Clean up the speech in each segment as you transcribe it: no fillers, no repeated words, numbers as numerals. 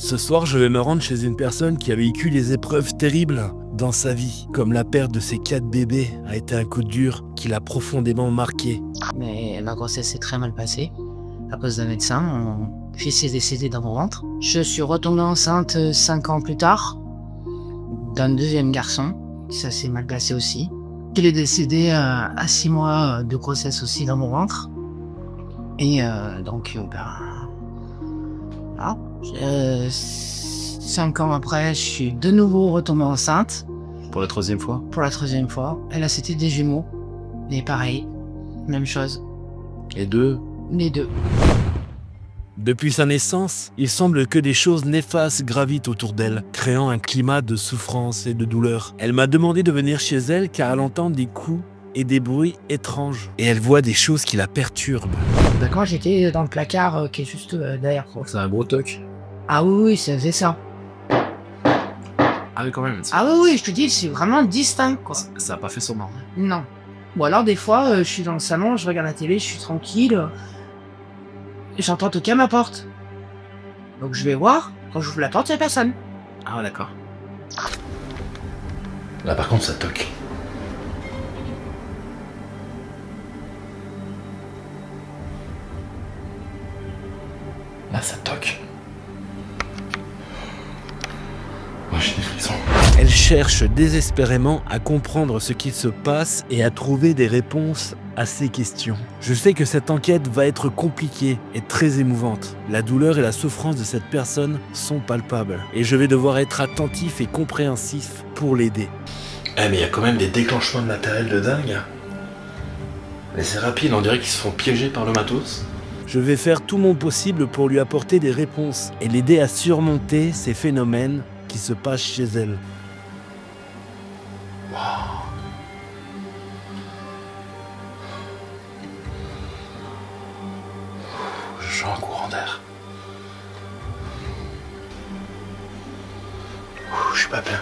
Ce soir, je vais me rendre chez une personne qui a vécu des épreuves terribles dans sa vie, comme la perte de ses 4 bébés a été un coup dur qui l'a profondément marqué. Mais ma grossesse s'est très mal passée. À cause d'un médecin, mon fils est décédé dans mon ventre. Je suis retombée enceinte 5 ans plus tard d'un deuxième garçon. Ça s'est mal passé aussi. Il est décédé à 6 mois de grossesse aussi dans mon ventre. Et voilà. 5 ans après, je suis de nouveau retombée enceinte. Pour la troisième fois? Pour la troisième fois. Et là, c'était des jumeaux. Mais pareil, même chose. Les deux? Les deux. Depuis sa naissance, il semble que des choses néfastes gravitent autour d'elle, créant un climat de souffrance et de douleur. Elle m'a demandé de venir chez elle car elle entend des coups et des bruits étranges. Et elle voit des choses qui la perturbent. Bah, quand j'étais dans le placard qui est juste derrière. C'est un gros toc. Ah oui, ça faisait ça. Ah oui, quand même. Ah oui, je te dis, c'est vraiment distinct, quoi. Ça a pas fait son nom. Non. Ou alors, des fois, je suis dans le salon, je regarde la télé, je suis tranquille. Et j'entends toquer à ma porte. Donc je vais voir. Quand j'ouvre la porte, il n'y a personne. Ah d'accord. Là par contre ça toque. Là ça toque. Moi j'ai des frissons. Elle cherche désespérément à comprendre ce qui se passe et à trouver des réponses à ces questions. Je sais que cette enquête va être compliquée et très émouvante. La douleur et la souffrance de cette personne sont palpables et je vais devoir être attentif et compréhensif pour l'aider. Eh mais il y a quand même des déclenchements de matériel de dingue. Mais c'est rapide, on dirait qu'ils se font piéger par le matos. Je vais faire tout mon possible pour lui apporter des réponses et l'aider à surmonter ces phénomènes qui se passent chez elle. Wow. Je sens un courant d'air. Je suis pas bien.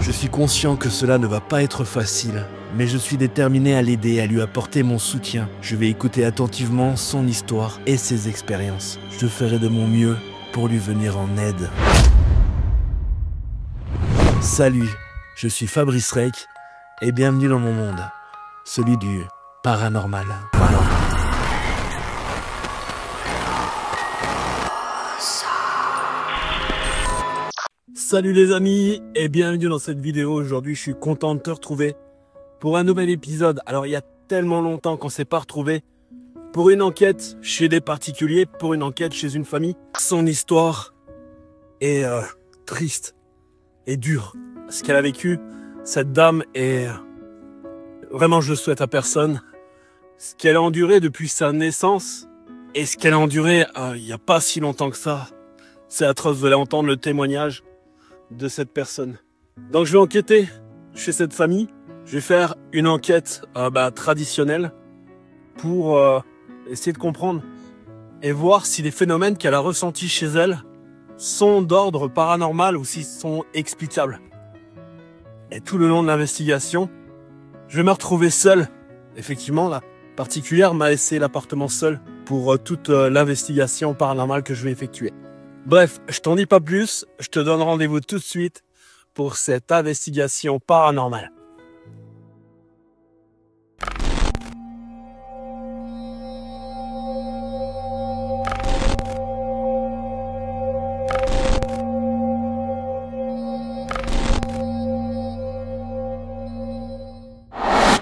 Je suis conscient que cela ne va pas être facile, mais je suis déterminé à l'aider, à lui apporter mon soutien. Je vais écouter attentivement son histoire et ses expériences. Je ferai de mon mieux pour lui venir en aide. Salut, je suis Fabrice Reyck et bienvenue dans mon monde, celui du paranormal. Salut les amis et bienvenue dans cette vidéo. Aujourd'hui je suis content de te retrouver pour un nouvel épisode. Alors il y a tellement longtemps qu'on ne s'est pas retrouvés pour une enquête chez des particuliers, pour une enquête chez une famille. Son histoire est triste et dure. Ce qu'elle a vécu, cette dame, est vraiment, je le souhaite à personne. Ce qu'elle a enduré depuis sa naissance et ce qu'elle a enduré il n'y a pas si longtemps que ça. C'est atroce, vous allez entendre le témoignage de cette personne. Donc je vais enquêter chez cette famille. Je vais faire une enquête traditionnelle pour essayer de comprendre et voir si les phénomènes qu'elle a ressentis chez elle sont d'ordre paranormal ou s'ils sont explicables. Et tout le long de l'investigation, je vais me retrouver seul. Effectivement, la particulière m'a laissé l'appartement seul pour toute l'investigation paranormale que je vais effectuer. Bref, je t'en dis pas plus, je te donne rendez-vous tout de suite pour cette investigation paranormale.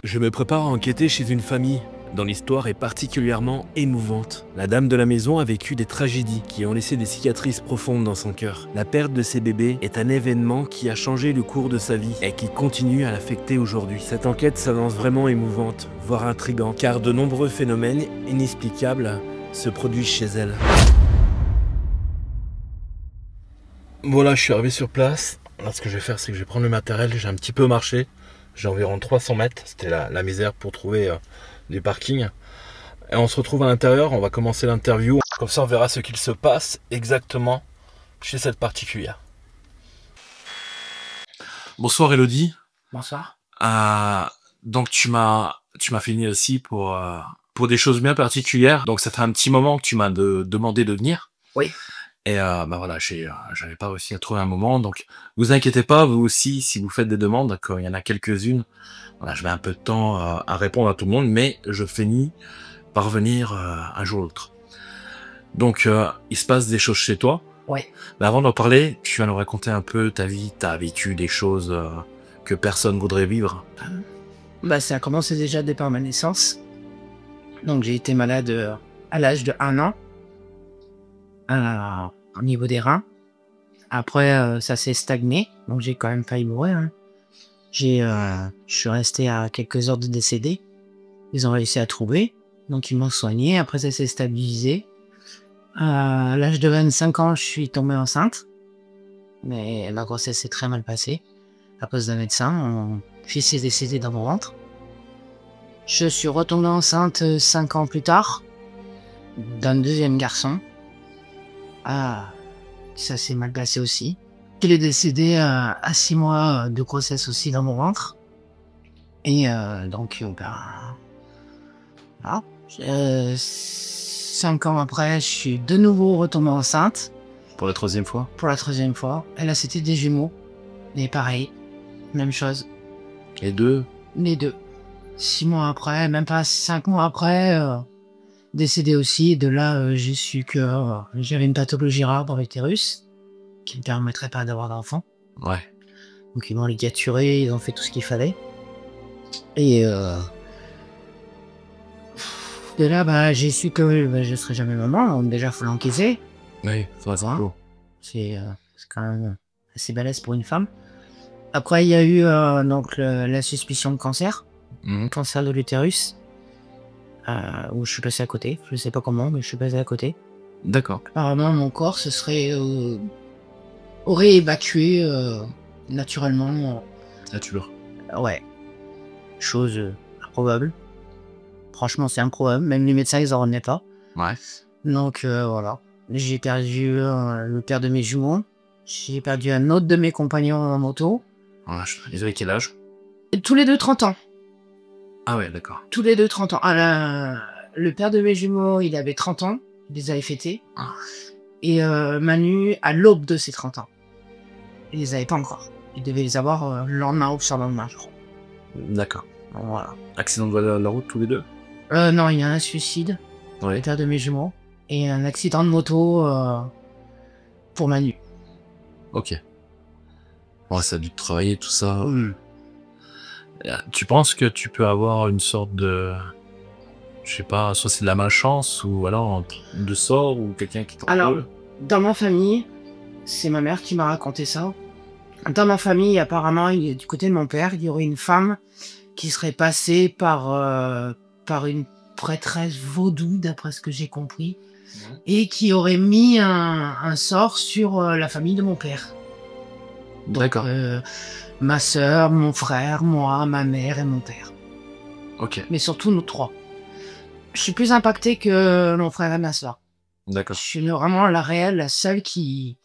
Je me prépare à enquêter chez une famille dont l'histoire est particulièrement émouvante. La dame de la maison a vécu des tragédies qui ont laissé des cicatrices profondes dans son cœur. La perte de ses bébés est un événement qui a changé le cours de sa vie et qui continue à l'affecter aujourd'hui. Cette enquête s'annonce vraiment émouvante, voire intrigante, car de nombreux phénomènes inexplicables se produisent chez elle. Voilà, je suis arrivé sur place. Là, ce que je vais faire, c'est que je vais prendre le matériel. J'ai un petit peu marché. J'ai environ 300 mètres. C'était la misère pour trouver du parking. Et on se retrouve à l'intérieur. On va commencer l'interview. Comme ça, on verra ce qu'il se passe exactement chez cette particulière. Bonsoir Elodie. Bonsoir. Donc tu m'as fait venir ici pour pour des choses bien particulières. Donc ça fait un petit moment que tu m'as demandé de venir. Oui. Et bah voilà, j'avais pas réussi à trouver un moment. Donc vous inquiétez pas, vous aussi, si vous faites des demandes, quand il y en a quelques-unes, voilà, je mets un peu de temps à répondre à tout le monde, mais je finis par venir un jour ou l'autre. Donc il se passe des choses chez toi. Ouais. Mais avant d'en parler, tu vas nous raconter un peu ta vie, ta vécu, des choses que personne voudrait vivre. Bah, ça a commencé déjà dès par ma naissance. Donc, j'ai été malade à l'âge de 1 an, au niveau des reins. Après, ça s'est stagné, donc j'ai quand même failli mourir. Hein. Je suis resté à quelques heures de décédé. Ils ont réussi à trouver, donc ils m'ont soigné. Après, ça s'est stabilisé. À l'âge de 25 ans, je suis tombée enceinte. Mais ma grossesse s'est très mal passée. À cause d'un médecin, mon fils est décédé dans mon ventre. Je suis retombée enceinte 5 ans plus tard, d'un deuxième garçon. Ça s'est mal passé aussi. Il est décédé à 6 mois de grossesse aussi dans mon ventre. Et donc, voilà. 5 ans après, je suis de nouveau retombée enceinte. Pour la 3e fois? Pour la 3e fois. Et là, c'était des jumeaux. Et pareil, même chose. Les deux? Les deux. 6 mois après, même pas 5 mois après, décédé aussi. Et de là, j'ai su que j'avais une pathologie rare dans l'utérus qui me permettrait pas d'avoir d'enfant. Ouais. Donc ils m'ont ligaturé, ils ont fait tout ce qu'il fallait. Et de là, bah, j'ai su que je serais jamais maman. Donc déjà, faut l'encaisser. Oui, c'est chaud. C'est quand même assez balèze pour une femme. Après, il y a eu donc la suspicion de cancer. Cancer de l'utérus. Où je suis passé à côté. Je sais pas comment, mais je suis passé à côté. D'accord. Apparemment, mon corps aurait évacué naturellement. Nature. Ouais. Chose improbable. Franchement, c'est improbable. Même les médecins, ils en revenaient pas. Ouais. Donc voilà. J'ai perdu le père de mes jumeaux. J'ai perdu un autre de mes compagnons en moto. Ouais, ils avaient quel âge? Et tous les deux 30 ans. Ah ouais, d'accord. Tous les deux 30 ans. Le père de mes jumeaux, il avait 30 ans. Il les avait fêtés. Et Manu, à l'aube de ses 30 ans. Il les avait pas encore. Il devait les avoir le lendemain ou sur le lendemain, je crois. D'accord. Voilà. Accident de la route tous les deux? Non, il y a un suicide. Ouais. Le père de mes jumeaux. Et un accident de moto pour Manu. Ok. Ouais, ça a dû travailler tout ça. Tu penses que tu peux avoir une sorte de... Je sais pas, soit c'est de la malchance ou alors de sort ou quelqu'un qui t'en Alors, veut? dans ma famille, c'est ma mère qui m'a raconté ça. Dans ma famille, apparemment, du côté de mon père, il y aurait une femme qui serait passée par une prêtresse vaudou, d'après ce que j'ai compris, et qui aurait mis un sort sur la famille de mon père. D'accord. Ma sœur, mon frère, moi, ma mère et mon père. Ok. Mais surtout nous trois. Je suis plus impacté que mon frère et ma sœur. D'accord. Je suis vraiment la seule qui...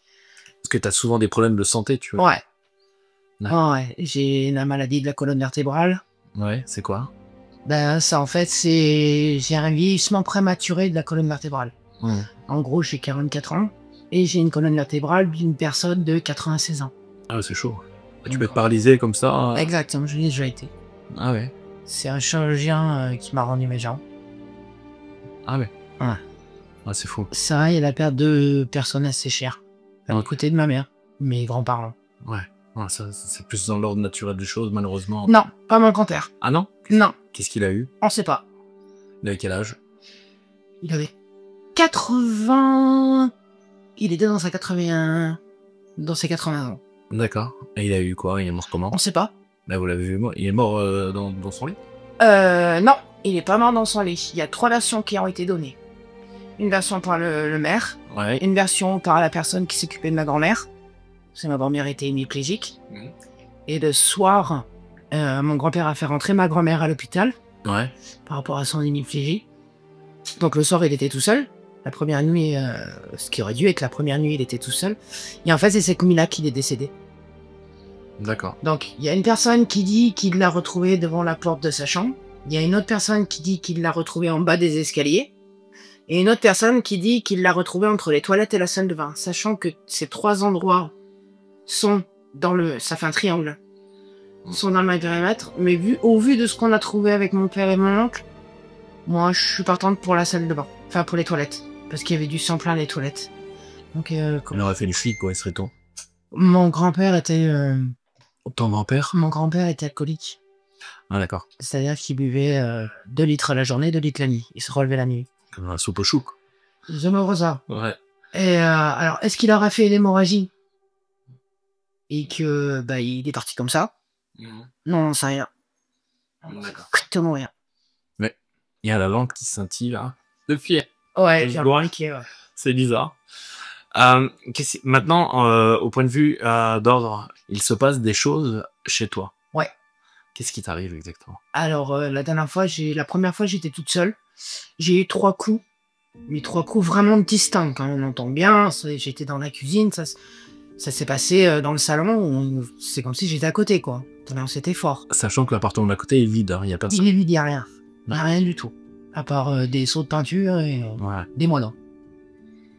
Parce que t'as souvent des problèmes de santé, tu vois. Ouais. Ouais, j'ai la maladie de la colonne vertébrale. Ouais, c'est quoi? Ben, ça, en fait, j'ai un vieillissement prématuré de la colonne vertébrale. En gros, j'ai 44 ans et j'ai une colonne vertébrale d'une personne de 96 ans. Ah, c'est chaud. Tu peux être paralysé comme ça. Exactement, je l'ai déjà été. Ah ouais. C'est un chirurgien qui m'a rendu mes jambes. Ah ouais. Ouais. Ah, c'est fou. Ça, il y a la perte de personnes assez chères. À côté de ma mère, mes grands-parents. Ouais. Ouais, ça, c'est plus dans l'ordre naturel des choses, malheureusement. Non, pas mon grand-père. Ah non? Non. Qu'est-ce qu'il a eu? On sait pas. Il avait quel âge? Il avait 80... Il était dans sa 81... Dans ses 80 ans. D'accord. Et il a eu quoi? Il est mort comment? On sait pas. Là, vous l'avez vu, il est mort dans son lit? Non, il est pas mort dans son lit. Il y a 3 versions qui ont été données. Une version par le maire. Ouais. Une version par la personne qui s'occupait de ma grand-mère. Parce que ma grand-mère était hémiplégique. Et le soir, mon grand-père a fait rentrer ma grand-mère à l'hôpital. Ouais. Par rapport à son hémiplégie. Donc le soir, il était tout seul. La première nuit, ce qui aurait dû être la première nuit, il était tout seul. Et en fait, c'est cette nuit-là qu'il est décédé. D'accord. Donc, il y a une personne qui dit qu'il l'a retrouvé devant la porte de sa chambre. Il y a une autre personne qui dit qu'il l'a retrouvé en bas des escaliers. Et une autre personne qui dit qu'il l'a retrouvé entre les toilettes et la salle de bain. Sachant que ces 3 endroits sont dans le... Ça fait un triangle. Sont dans le même périmètre. Mais au vu de ce qu'on a trouvé avec mon père et mon oncle, moi, je suis partante pour la salle de bain. Enfin, pour les toilettes. Parce qu'il y avait du sang plein les toilettes. Donc, Il aurait fait une fuite, quoi, il serait temps. mon grand-père était... Ton grand-père? Mon grand-père était alcoolique. Ah, d'accord. C'est-à-dire qu'il buvait 2 litres la journée, 2 litres la nuit. Il se relevait la nuit. Comme la soupe au chou, quoi. Je me ça. Ouais. Et alors, est-ce qu'il aurait fait une hémorragie et que bah il est parti comme ça? Non, on sait rien. D'accord. Strictement rien. Mais il y a la langue qui scintille, là. De fier. Ouais, Je j'ai vois. remarqué, ouais. C'est bizarre. Maintenant, au point de vue d'ordre, il se passe des choses chez toi. Ouais. Qu'est-ce qui t'arrive exactement? Alors, la première fois, j'étais toute seule. J'ai eu 3 coups. Mais 3 coups vraiment distincts, hein, on entend bien. J'étais dans la cuisine, ça s'est passé dans le salon. C'est comme si j'étais à côté, quoi. C'était fort. Sachant que l'appartement d'à côté est vide, hein, il y a personne. Il est vide, il y a rien. Il y a rien du tout. À part des seaux de peinture et Ouais. des moineaux.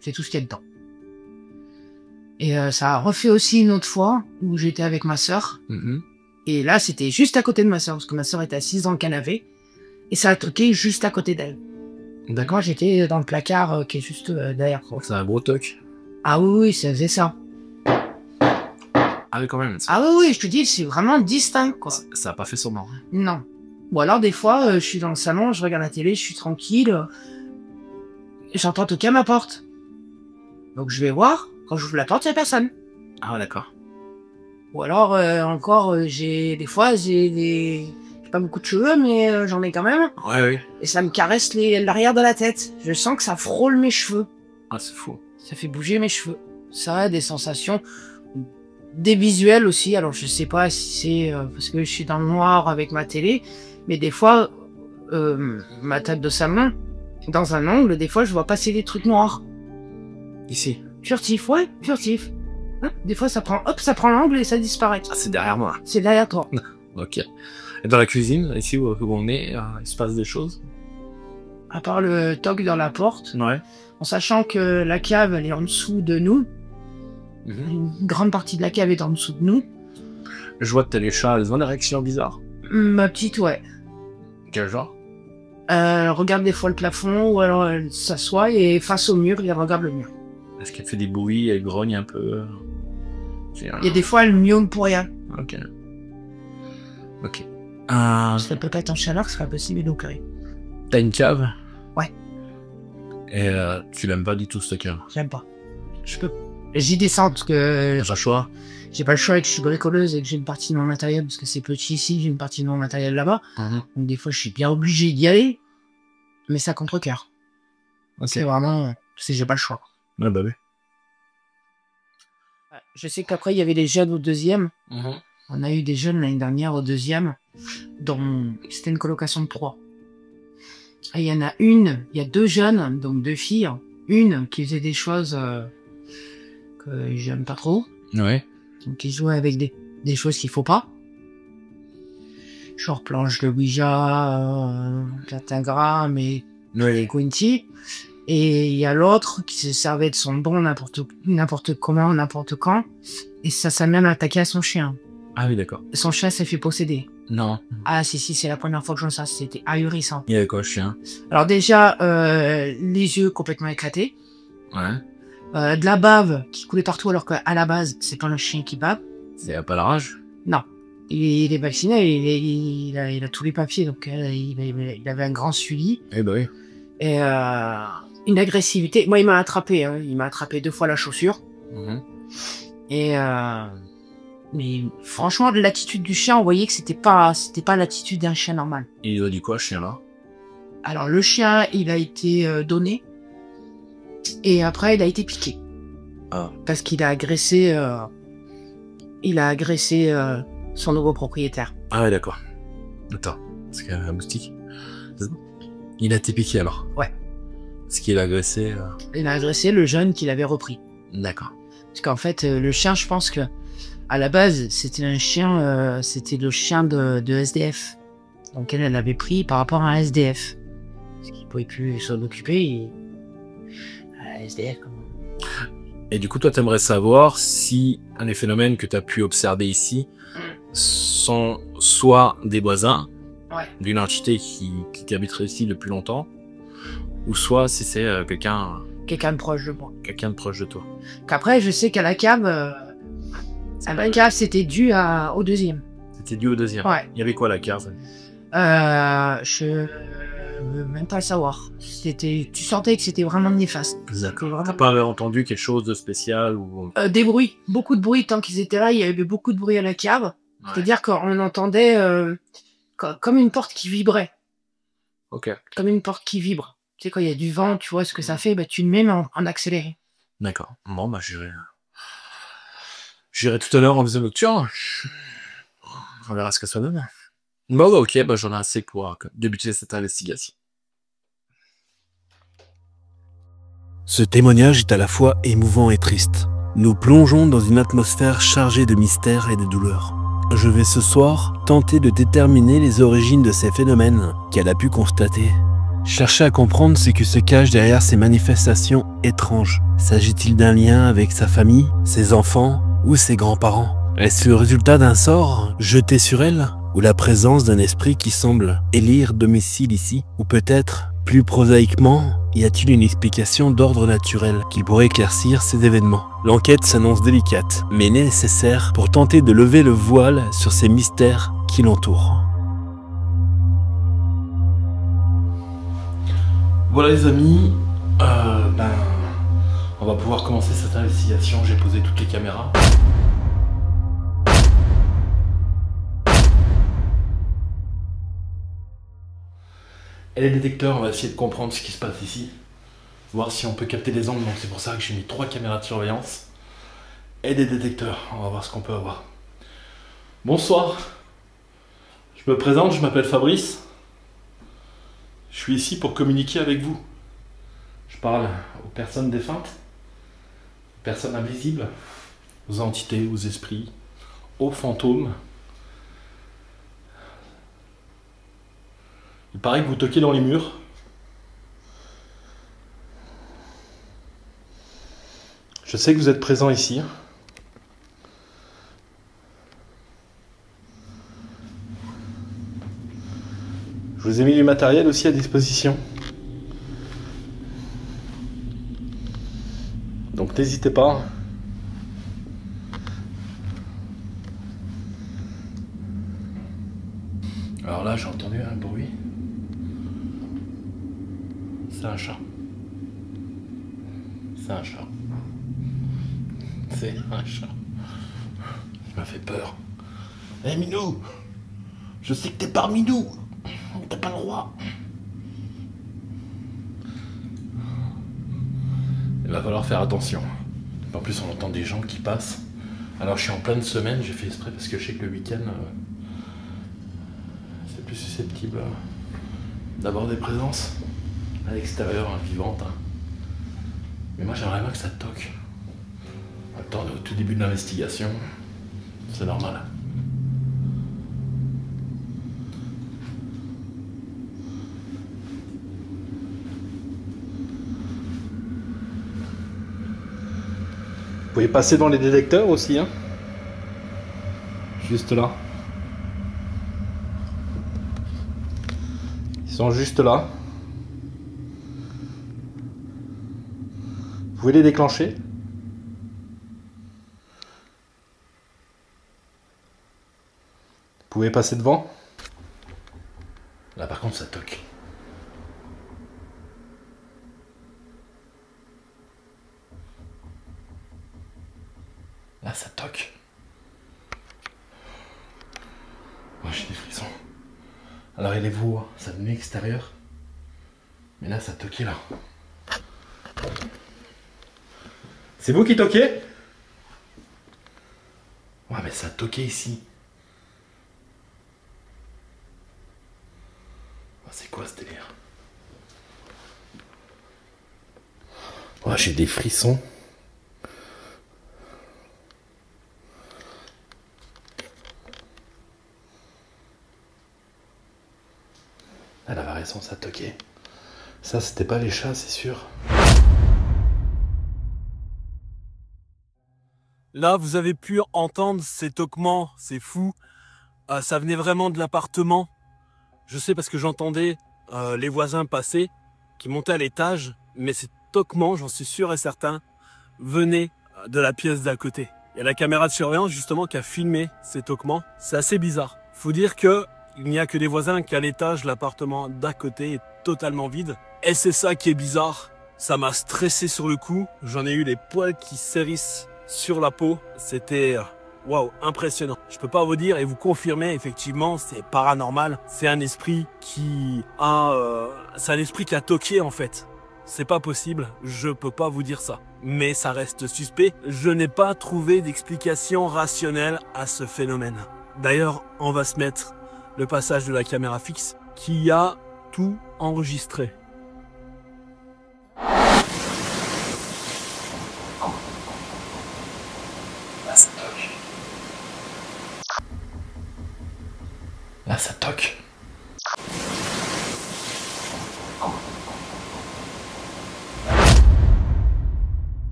C'est tout ce qu'il y a dedans. Et ça a refait aussi une autre fois où j'étais avec ma sœur. Mhm. Et là, c'était juste à côté de ma sœur, parce que ma sœur était assise dans le canapé. Et ça a toqué juste à côté d'elle. D'accord. Moi, j'étais dans le placard qui est juste derrière. Quoi. C'est un gros toc. Ah oui, ça faisait ça. Ah oui, quand même. Ah oui, je te dis, c'est vraiment distinct, quoi. Ça a pas fait son nom. Non. Ou alors, des fois, je suis dans le salon, je regarde la télé, je suis tranquille. J'entends toquer à ma porte. Donc, je vais voir. Quand j'ouvre la porte, il n'y a personne. Ah d'accord. Ou alors, encore, des fois, j'ai pas beaucoup de cheveux, mais j'en ai quand même. Ouais, oui. Et ça me caresse l'arrière de la tête. Je sens que ça frôle mes cheveux. Ah, c'est fou. Ça fait bouger mes cheveux. Ça a des sensations, des visuels aussi. Alors je sais pas si c'est parce que je suis dans le noir avec ma télé, mais des fois, ma table de salon, dans un angle, des fois je vois passer des trucs noirs. Ici. Furtif, ouais, furtif. Hein, des fois ça prend l'angle et ça disparaît. Ah, c'est derrière moi. C'est derrière toi. Ok. Et dans la cuisine, ici où on est, il se passe des choses? À part le toc dans la porte, Ouais. en sachant que la cave elle est en dessous de nous. Mhm. Une grande partie de la cave est en dessous de nous. Je vois que t'as les chats, elles ont des réactions bizarres. Ma petite, ouais. Quel genre? Elle regarde des fois le plafond, ou alors elle s'assoit et face au mur, elle regarde le mur. Est-ce qu'elle fait des bruits, elle grogne un peu? Il y a des fois, elle miaule pour rien. Ok. Ok. Ça peut pas être en chaleur, ce serait possible d'eau carrée. T'as une cave? Ouais. Et tu l'aimes pas du tout cette cave? J'aime pas. Je peux. J'y descends parce que T'as pas le choix? j'ai pas le choix et que je suis bricoleuse et que j'ai une partie de mon matériel parce que c'est petit ici, j'ai une partie de mon matériel là-bas. Donc des fois, je suis bien obligé d'y aller, mais ça contre-cœur. Ok. C'est vraiment, j'ai pas le choix. Ah bah oui. Je sais qu'après, il y avait des jeunes au deuxième. On a eu des jeunes l'année dernière au deuxième, dont c'était une colocation de 3. Et il y a 2 jeunes, donc 2 filles. Une qui faisait des choses que j'aime pas trop, Ouais. donc qui jouait avec des choses qu'il faut pas. Genre planche de Ouija, pentagramme et Ouais. Quinty. Et il y a l'autre qui se servait de son don n'importe comment, n'importe quand. Et ça s'est même attaqué à son chien. Ah oui, d'accord. Son chien s'est fait posséder. Non. Ah si, c'est la première fois que je vois ça, c'était ahurissant. Il y avait quoi, chien? Alors déjà, les yeux complètement éclatés. Ouais. De la bave qui coulait partout alors qu'à la base, c'est pas le chien qui bave. C'est pas la rage? Non. Il est vacciné, il a tous les papiers, donc il avait un grand suivi. Eh bah oui. Et une agressivité. Moi, il m'a attrapé. Hein. Il m'a attrapé 2 fois la chaussure. Et mais franchement, de l'attitude du chien, on voyait que c'était pas l'attitude d'un chien normal. Il a dit quoi, ce chien-là? Alors le chien, il a été donné et après il a été piqué. Ah. Parce qu'il a agressé son nouveau propriétaire. Ah ouais, d'accord. Attends, parce qu'il y a un moustique. Il a été piqué alors? Ouais. Parce qu'il a agressé... Il a agressé le jeune qu'il avait repris. D'accord. Parce qu'en fait, le chien, je pense que à la base, c'était un chien, c'était le chien de SDF. Donc elle avait pris par rapport à un SDF. Parce qu'il pouvait plus s'en occuper. Un SDF, comment... Et du coup, toi, t'aimerais savoir si un des phénomènes que tu as pu observer ici sont soit des voisins Ouais. d'une entité qui habiterait ici depuis longtemps, ou soit si c'est quelqu'un Quelqu'un de proche de moi. de proche de toi. Qu'après, je sais qu'à la cave, c'était dû au deuxième. C'était dû au deuxième. Ouais. Il y avait quoi la carte? Je veux même pas le savoir. Tu sentais que c'était vraiment néfaste. D'accord. T'as pas entendu quelque chose de spécial ou... Des bruits, beaucoup de bruit. Tant qu'ils étaient là, il y avait beaucoup de bruit à la cave. Ouais. C'est-à-dire qu'on entendait comme une porte qui vibrait. Ok. Comme une porte qui vibre. Tu sais, quand il y a du vent, tu vois ce que ça fait, bah, tu le mets en accéléré. D'accord. Bon, bah, j'irai tout à l'heure en visite nocturne. On verra ce que ça donne. Bon, bah, ok, bah, j'en ai assez pour débuter cette investigation. Ce témoignage est à la fois émouvant et triste. Nous plongeons dans une atmosphère chargée de mystères et de douleurs. Je vais ce soir tenter de déterminer les origines de ces phénomènes qu'elle a pu constater. Chercher à comprendre ce qui se cache derrière ces manifestations étranges. S'agit-il d'un lien avec sa famille, ses enfants ou ses grands-parents? Est-ce le résultat d'un sort jeté sur elle? Ou la présence d'un esprit qui semble élire domicile ici? Ou peut-être, plus prosaïquement, y a-t-il une explication d'ordre naturel qui pourrait éclaircir ces événements? L'enquête s'annonce délicate, mais nécessaire pour tenter de lever le voile sur ces mystères qui l'entourent. Voilà les amis, on va pouvoir commencer cette investigation. J'ai posé toutes les caméras. Et les détecteurs, on va essayer de comprendre ce qui se passe ici. Voir si on peut capter des angles, donc c'est pour ça que j'ai mis 3 caméras de surveillance. Et des détecteurs, on va voir ce qu'on peut avoir. Bonsoir, je me présente, je m'appelle Fabrice. Je suis ici pour communiquer avec vous. Je parle aux personnes défuntes, aux personnes invisibles, aux entités, aux esprits, aux fantômes. Il paraît que vous toquez dans les murs. Je sais que vous êtes présent ici. Je vous ai mis du matériel aussi à disposition. Donc n'hésitez pas. Alors là, j'ai entendu un bruit. C'est un chat. C'est un chat. C'est un chat. Il m'a fait peur. Hé Minou, je sais que t'es parmi nous. T'as pas le droit. Il va falloir faire attention. En plus, on entend des gens qui passent. Alors, je suis en pleine semaine, j'ai fait exprès parce que je sais que le week-end, c'est plus susceptible d'avoir des présences à l'extérieur, vivantes. Hein. Mais moi, j'aimerais bien que ça toque. Attends, au tout début de l'investigation, c'est normal. Vous pouvez passer dans les détecteurs aussi, hein. Juste là. Ils sont juste là. Vous pouvez les déclencher. Vous pouvez passer devant. Là par contre ça toque. Là ça toque. Moi j'ai des frissons. Alors il les voit, ça venait extérieur. Mais là ça toquait là. C'est vous qui toquez? Ouais mais ça toquait ici. C'est quoi ce délire? Ouais, j'ai des frissons. façon ça toquait. Ça c'était pas les chats, c'est sûr. Là, vous avez pu entendre ces toquements, c'est fou. Ça venait vraiment de l'appartement. Je sais parce que j'entendais les voisins passer, qui montaient à l'étage, mais ces toquements, j'en suis sûr et certain, venaient de la pièce d'à côté. Il y a la caméra de surveillance justement qui a filmé ces toquements. C'est assez bizarre. Faut dire que il n'y a que des voisins qu'à l'étage, l'appartement d'à côté est totalement vide. Et c'est ça qui est bizarre. Ça m'a stressé sur le coup. J'en ai eu les poils qui s'hérissent sur la peau. C'était waouh, impressionnant. Je peux pas vous dire et vous confirmer, effectivement, c'est paranormal. C'est un esprit qui a, c'est un esprit qui a toqué en fait. C'est pas possible, je peux pas vous dire ça. Mais ça reste suspect. Je n'ai pas trouvé d'explication rationnelle à ce phénomène. D'ailleurs, on va se mettre le passage de la caméra fixe qui a tout enregistré. Là, ça toque. Là, ça toque.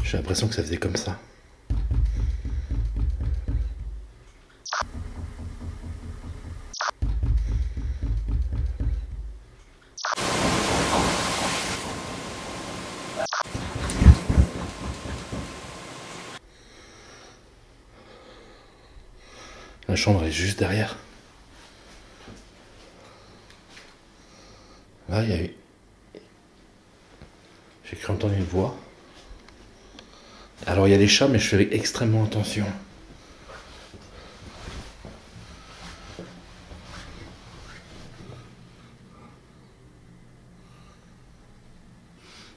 J'ai l'impression que ça faisait comme ça. La chambre est juste derrière. Là, il y a eu... J'ai cru entendre une voix. Alors il y a des chats, mais je fais extrêmement attention.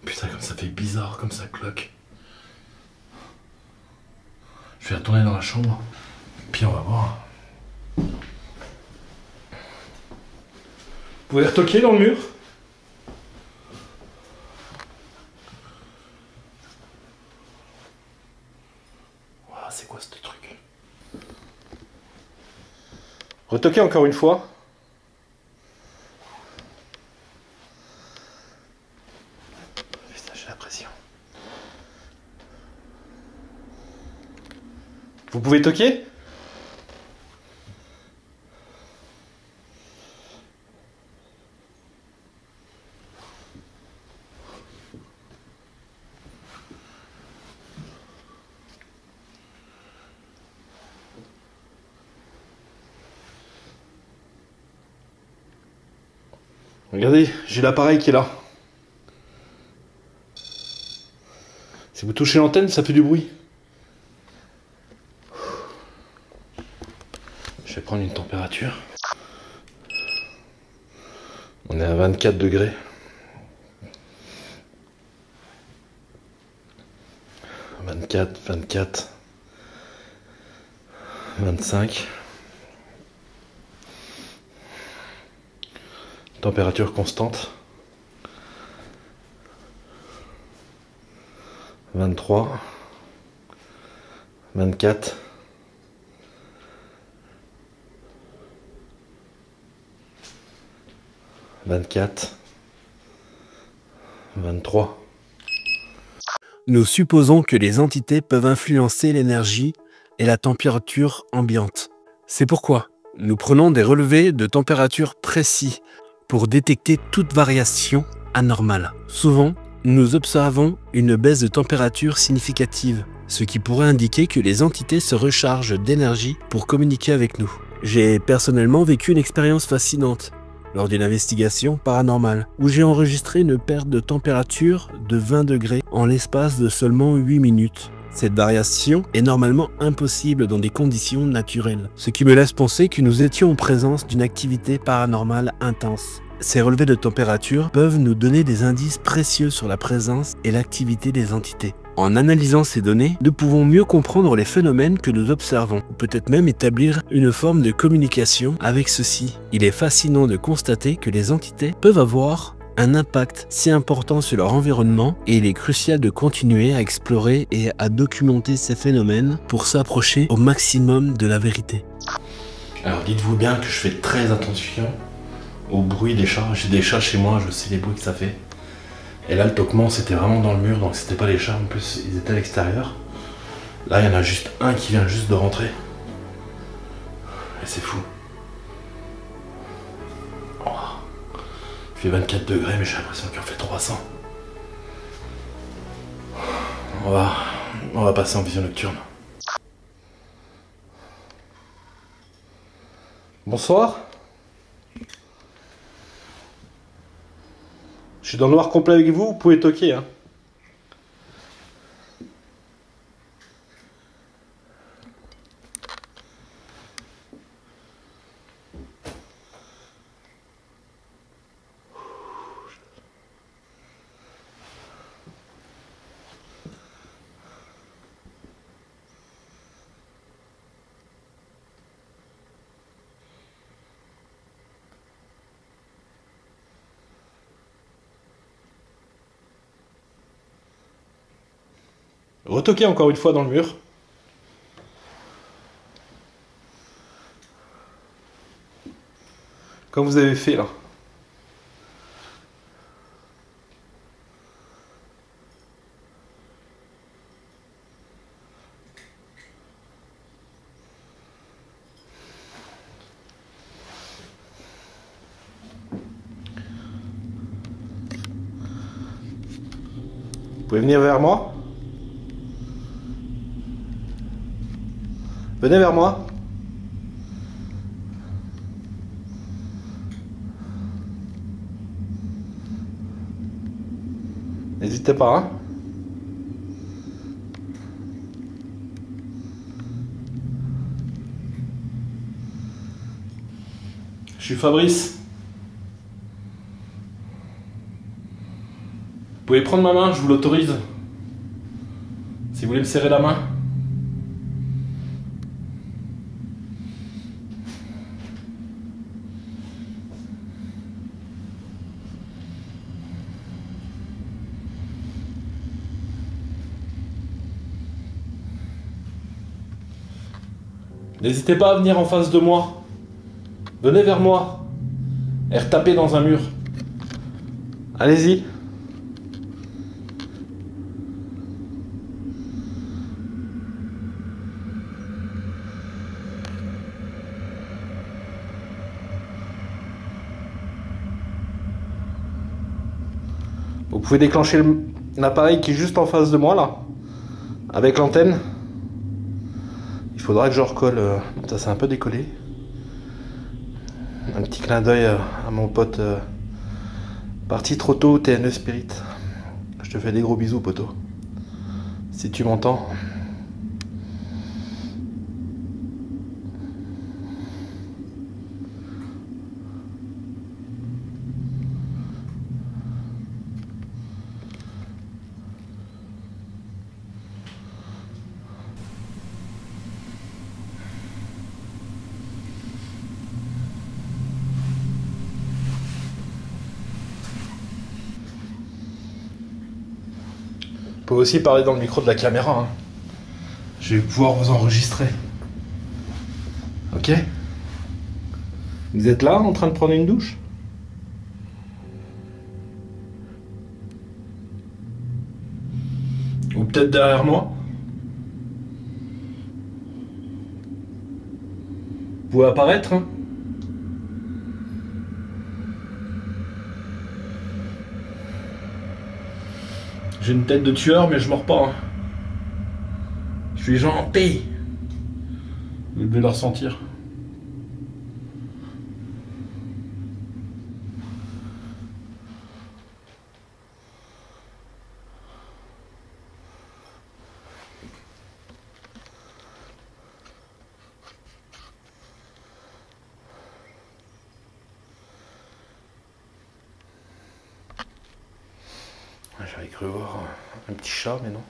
Putain, comme ça fait bizarre, comme ça cloque. Je vais retourner dans la chambre, puis on va voir. Vous pouvez retoquer dans le mur ? C'est quoi ce truc? Retoquer encore une fois. Putain, j'ai la pression. Vous pouvez toquer? Regardez, j'ai l'appareil qui est là. Si vous touchez l'antenne, ça fait du bruit. Je vais prendre une température. On est à 24 degrés. 24, 24, 25. Température constante. 23. 24. 24. 23. Nous supposons que les entités peuvent influencer l'énergie et la température ambiante. C'est pourquoi nous prenons des relevés de température précis pour détecter toute variation anormale. Souvent, nous observons une baisse de température significative, ce qui pourrait indiquer que les entités se rechargent d'énergie pour communiquer avec nous. J'ai personnellement vécu une expérience fascinante lors d'une investigation paranormale, où j'ai enregistré une perte de température de 20 degrés en l'espace de seulement 8 minutes. Cette variation est normalement impossible dans des conditions naturelles, ce qui me laisse penser que nous étions en présence d'une activité paranormale intense. Ces relevés de température peuvent nous donner des indices précieux sur la présence et l'activité des entités. En analysant ces données, nous pouvons mieux comprendre les phénomènes que nous observons, ou peut-être même établir une forme de communication avec ceux-ci. Il est fascinant de constater que les entités peuvent avoir un impact si important sur leur environnement et il est crucial de continuer à explorer et à documenter ces phénomènes pour s'approcher au maximum de la vérité. Alors dites-vous bien que je fais très attention au bruit des chats. J'ai des chats chez moi, je sais les bruits que ça fait. Et là le toquement c'était vraiment dans le mur, donc c'était pas les chats, en plus ils étaient à l'extérieur. Là il y en a juste un qui vient juste de rentrer. Et c'est fou. Oh. Il fait 24 degrés mais j'ai l'impression qu'il en fait 300. On va passer en vision nocturne. Bonsoir. Je suis dans le noir complet avec vous, vous pouvez toquer. Hein. Retoquez encore une fois dans le mur. Comme vous avez fait là. Vous pouvez venir vers moi. Venez vers moi. N'hésitez pas, hein. Je suis Fabrice. Vous pouvez prendre ma main, je vous l'autorise. Si vous voulez me serrer la main. N'hésitez pas à venir en face de moi. Venez vers moi. Et retapez dans un mur. Allez-y. Vous pouvez déclencher l'appareil qui est juste en face de moi là. Avec l'antenne. Il faudra que je recolle, ça s'est un peu décollé. Un petit clin d'œil à mon pote parti trop tôt TNE Spirit. Je te fais des gros bisous poteau. Si tu m'entends. Vous pouvez aussi parler dans le micro de la caméra. Hein. Je vais pouvoir vous enregistrer. Ok? Vous êtes là en train de prendre une douche? Ou peut-être derrière moi? Vous pouvez apparaître? Hein? J'ai une tête de tueur, mais je mords pas. Hein. Je suis gentil. Vous devez le ressentir. J'avais cru voir un petit chat, mais non.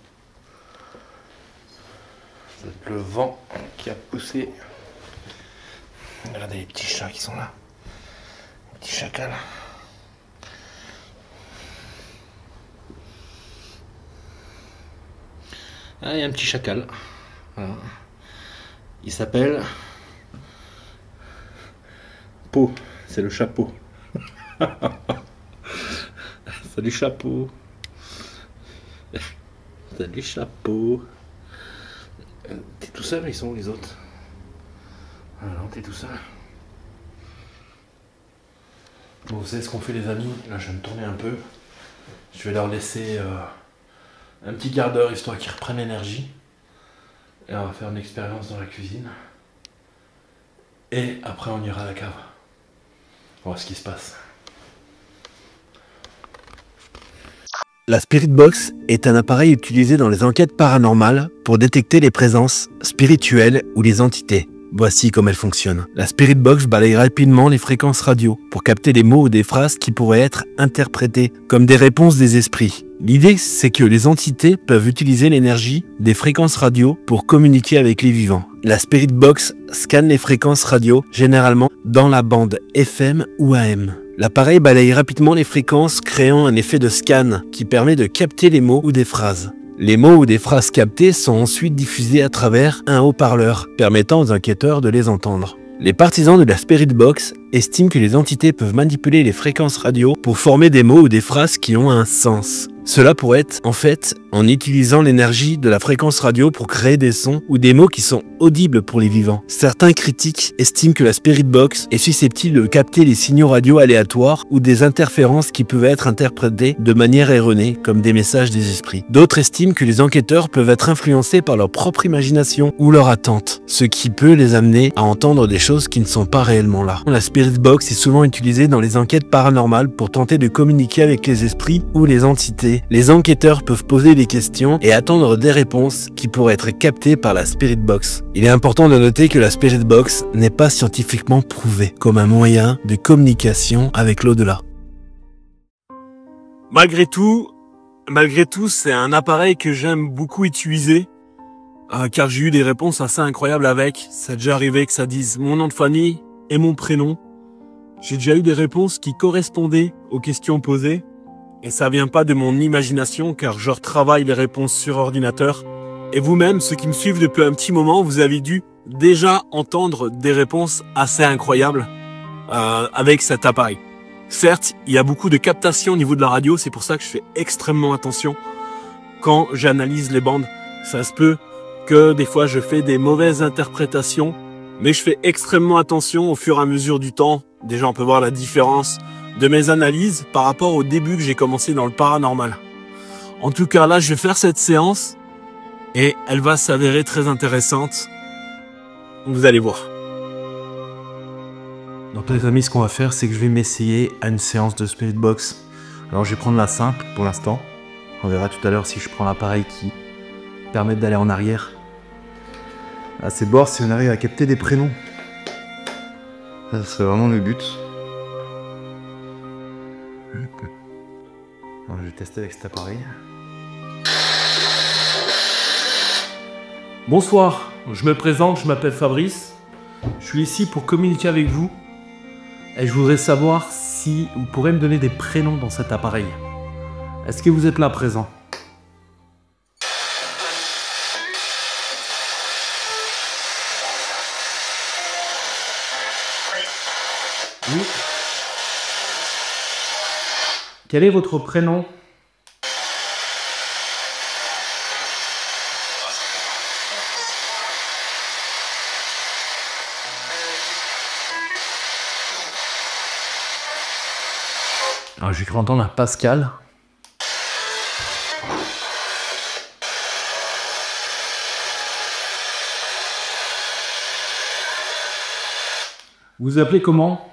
C'est le vent qui a poussé. Regardez les petits chats qui sont là. Les petits chacals. Ah, il y a un petit chacal. Voilà. Il s'appelle Po. C'est le chapeau. Salut chapeau. Salut chapeau. T'es tout seul, ils sont où les autres? Ah non, t'es tout seul. Bon, vous savez ce qu'on fait les amis? Là je vais me tourner un peu. Je vais leur laisser un petit quart d'heure histoire qu'ils reprennent l'énergie. Et on va faire une expérience dans la cuisine. Et après on ira à la cave. On va voir ce qui se passe. La Spirit Box est un appareil utilisé dans les enquêtes paranormales pour détecter les présences spirituelles ou les entités. Voici comment elle fonctionne. La Spirit Box balaye rapidement les fréquences radio pour capter des mots ou des phrases qui pourraient être interprétées comme des réponses des esprits. L'idée, c'est que les entités peuvent utiliser l'énergie des fréquences radio pour communiquer avec les vivants. La Spirit Box scanne les fréquences radio, généralement dans la bande FM ou AM. L'appareil balaye rapidement les fréquences, créant un effet de scan qui permet de capter les mots ou des phrases. Les mots ou des phrases captées sont ensuite diffusés à travers un haut-parleur, permettant aux enquêteurs de les entendre. Les partisans de la Spirit Box estiment que les entités peuvent manipuler les fréquences radio pour former des mots ou des phrases qui ont un sens. Cela pourrait être, en fait, en utilisant l'énergie de la fréquence radio pour créer des sons ou des mots qui sont audibles pour les vivants. Certains critiques estiment que la Spirit Box est susceptible de capter les signaux radio aléatoires ou des interférences qui peuvent être interprétées de manière erronée comme des messages des esprits. D'autres estiment que les enquêteurs peuvent être influencés par leur propre imagination ou leur attente, ce qui peut les amener à entendre des choses qui ne sont pas réellement là. La Spirit Box est souvent utilisée dans les enquêtes paranormales pour tenter de communiquer avec les esprits ou les entités. Les enquêteurs peuvent poser des questions et attendre des réponses qui pourraient être captées par la Spirit Box. Il est important de noter que la Spirit Box n'est pas scientifiquement prouvée comme un moyen de communication avec l'au-delà. Malgré tout, c'est un appareil que j'aime beaucoup utiliser car j'ai eu des réponses assez incroyables avec. Ça a déjà arrivé que ça dise mon nom de famille et mon prénom. J'ai déjà eu des réponses qui correspondaient aux questions posées. Et ça vient pas de mon imagination car je retravaille les réponses sur ordinateur. Et vous-même, ceux qui me suivent depuis un petit moment, vous avez dû déjà entendre des réponses assez incroyables avec cet appareil. Certes, il y a beaucoup de captations au niveau de la radio, c'est pour ça que je fais extrêmement attention quand j'analyse les bandes. Ça se peut que des fois je fais des mauvaises interprétations, mais je fais extrêmement attention au fur et à mesure du temps. Déjà, on peut voir la différence de mes analyses par rapport au début que j'ai commencé dans le paranormal. En tout cas, là, je vais faire cette séance et elle va s'avérer très intéressante. Vous allez voir. Donc les amis, ce qu'on va faire, c'est que je vais m'essayer à une séance de Spirit Box. Alors je vais prendre la simple pour l'instant. On verra tout à l'heure si je prends l'appareil qui permet d'aller en arrière. Là, c'est voir si on arrive à capter des prénoms. Ça serait vraiment le but. Alors, je vais tester avec cet appareil. Bonsoir, je me présente, je m'appelle Fabrice. Je suis ici pour communiquer avec vous. Et je voudrais savoir si vous pourrez me donner des prénoms dans cet appareil. Est-ce que vous êtes là présent? Oui. Quel est votre prénom? Alors, j'ai cru entendre un Pascal. Vous vous appelez comment?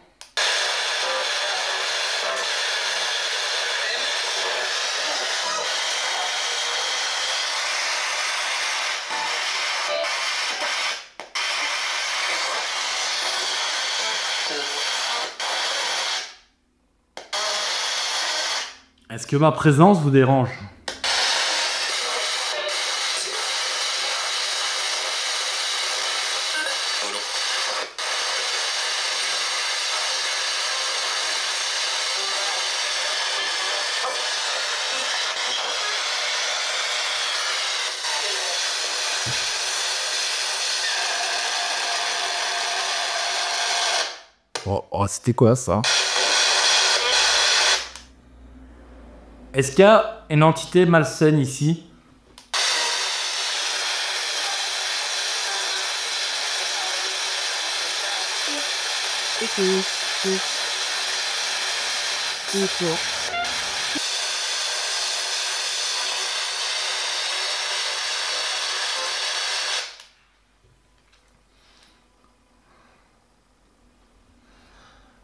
Est-ce que ma présence vous dérange? Oh, c'était quoi ça? Est-ce qu'il y a une entité malsaine ici?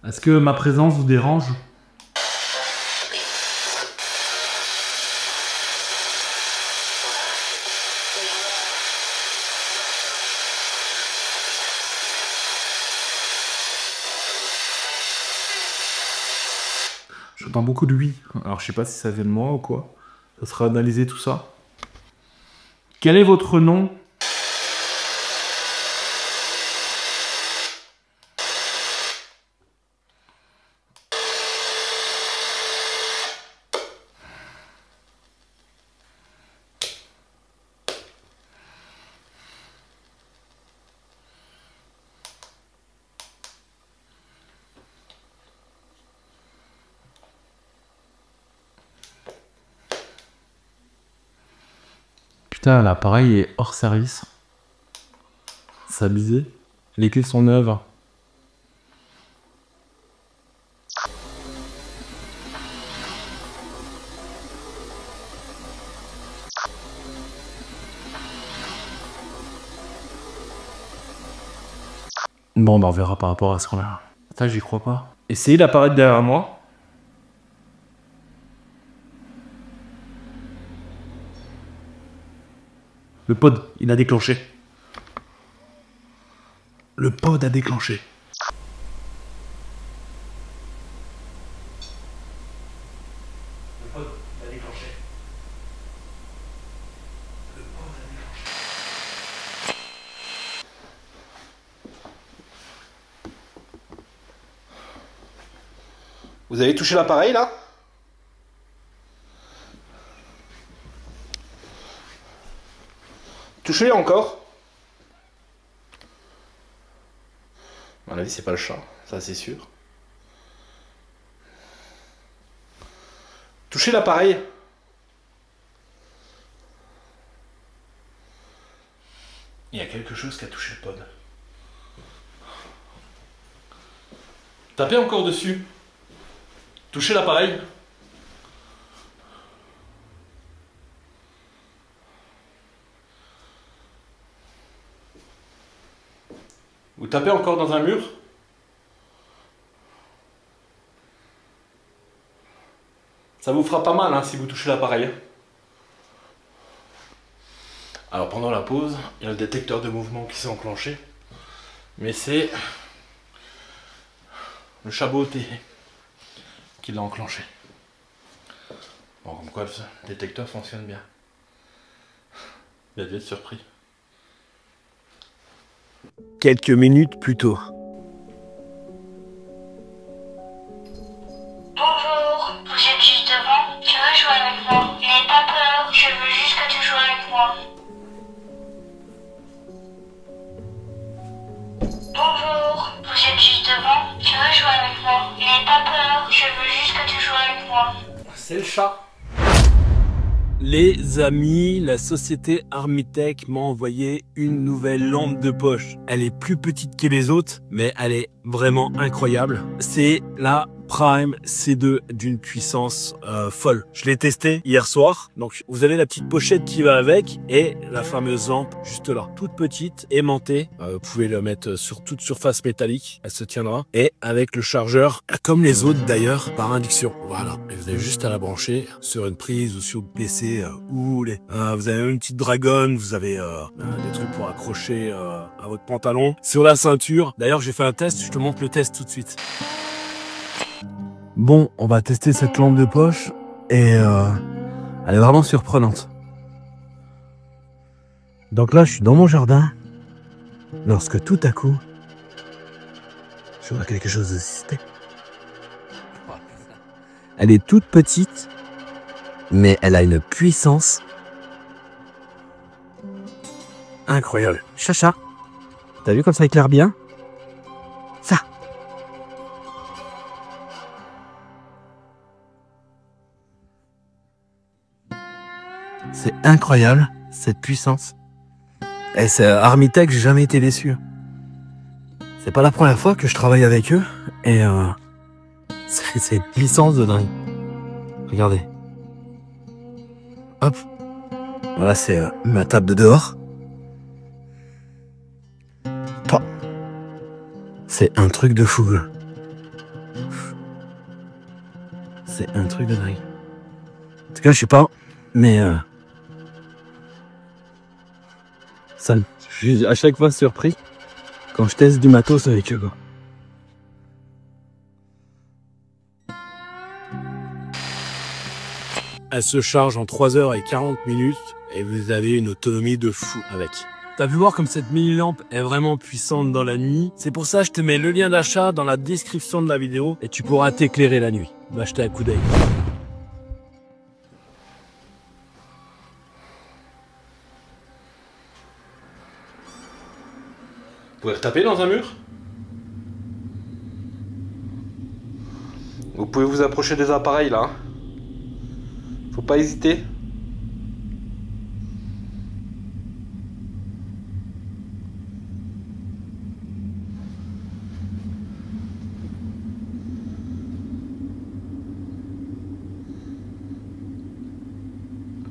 Est-ce que ma présence vous dérange? J'entends beaucoup de oui. Alors je sais pas si ça vient de moi ou quoi. Ça sera analysé tout ça. Quel est votre nom? Putain, l'appareil est hors service. C'est abusé. Les clés sont neuves. Bon, bah on verra par rapport à ce qu'on a. Ça, j'y crois pas. Essayez d'apparaître derrière moi. Le pod, il a déclenché. Le pod a déclenché. Le pod a déclenché. Le pod a déclenché. Vous avez touché l'appareil là? Touchez-les encore. À mon avis, c'est pas le chat, ça c'est sûr. Touchez l'appareil. Il y a quelque chose qui a touché le pod. Tapez encore dessus. Touchez l'appareil. Vous tapez encore dans un mur. Ça vous fera pas mal hein, si vous touchez l'appareil. Alors pendant la pause, il y a le détecteur de mouvement qui s'est enclenché. Mais c'est le chaboté qui l'a enclenché. Bon, comme quoi le détecteur fonctionne bien. Il a dû être surpris. Quelques minutes plus tôt. Bonjour, vous êtes juste devant, tu veux jouer avec moi? N'aie pas peur, je veux juste que tu joues avec moi. Bonjour, vous êtes juste devant, tu veux jouer avec moi? N'aie pas peur, je veux juste que tu joues avec moi. C'est le chat. Les amis, la société Armitech m'a envoyé une nouvelle lampe de poche. Elle est plus petite que les autres, mais elle est vraiment incroyable. C'est la Prime C2 d'une puissance folle. Je l'ai testé hier soir. Donc vous avez la petite pochette qui va avec et la fameuse lampe juste là. Toute petite, aimantée. Vous pouvez la mettre sur toute surface métallique. Elle se tiendra. Et avec le chargeur, comme les autres d'ailleurs, par induction. Voilà. Et vous avez juste à la brancher sur une prise ou sur le PC où vous voulez. Vous avez une petite dragonne. Vous avez des trucs pour accrocher à votre pantalon. Sur la ceinture. D'ailleurs, j'ai fait un test. Je te montre le test tout de suite. Bon, on va tester cette lampe de poche et elle est vraiment surprenante. Donc là, je suis dans mon jardin lorsque tout à coup, je vois quelque chose de suspect. Elle est toute petite, mais elle a une puissance incroyable. Chacha, t'as vu comme ça éclaire bien? Ça, incroyable, cette puissance. Et c'est Armitech, j'ai jamais été déçu. C'est pas la première fois que je travaille avec eux. Et c'est une puissance de dingue. Regardez. Hop. Voilà, c'est ma table de dehors. Pas. C'est un truc de fou. C'est un truc de dingue. En tout cas, je sais pas, mais ça, je suis à chaque fois surpris quand je teste du matos avec eux, quoi. Elle se charge en 3h40 et vous avez une autonomie de fou avec. T'as pu voir comme cette mini lampe est vraiment puissante dans la nuit. C'est pour ça que je te mets le lien d'achat dans la description de la vidéo et tu pourras t'éclairer la nuit. Va jeter un coup d'œil. Vous pouvez retaper dans un mur? Vous pouvez vous approcher des appareils là. Faut pas hésiter.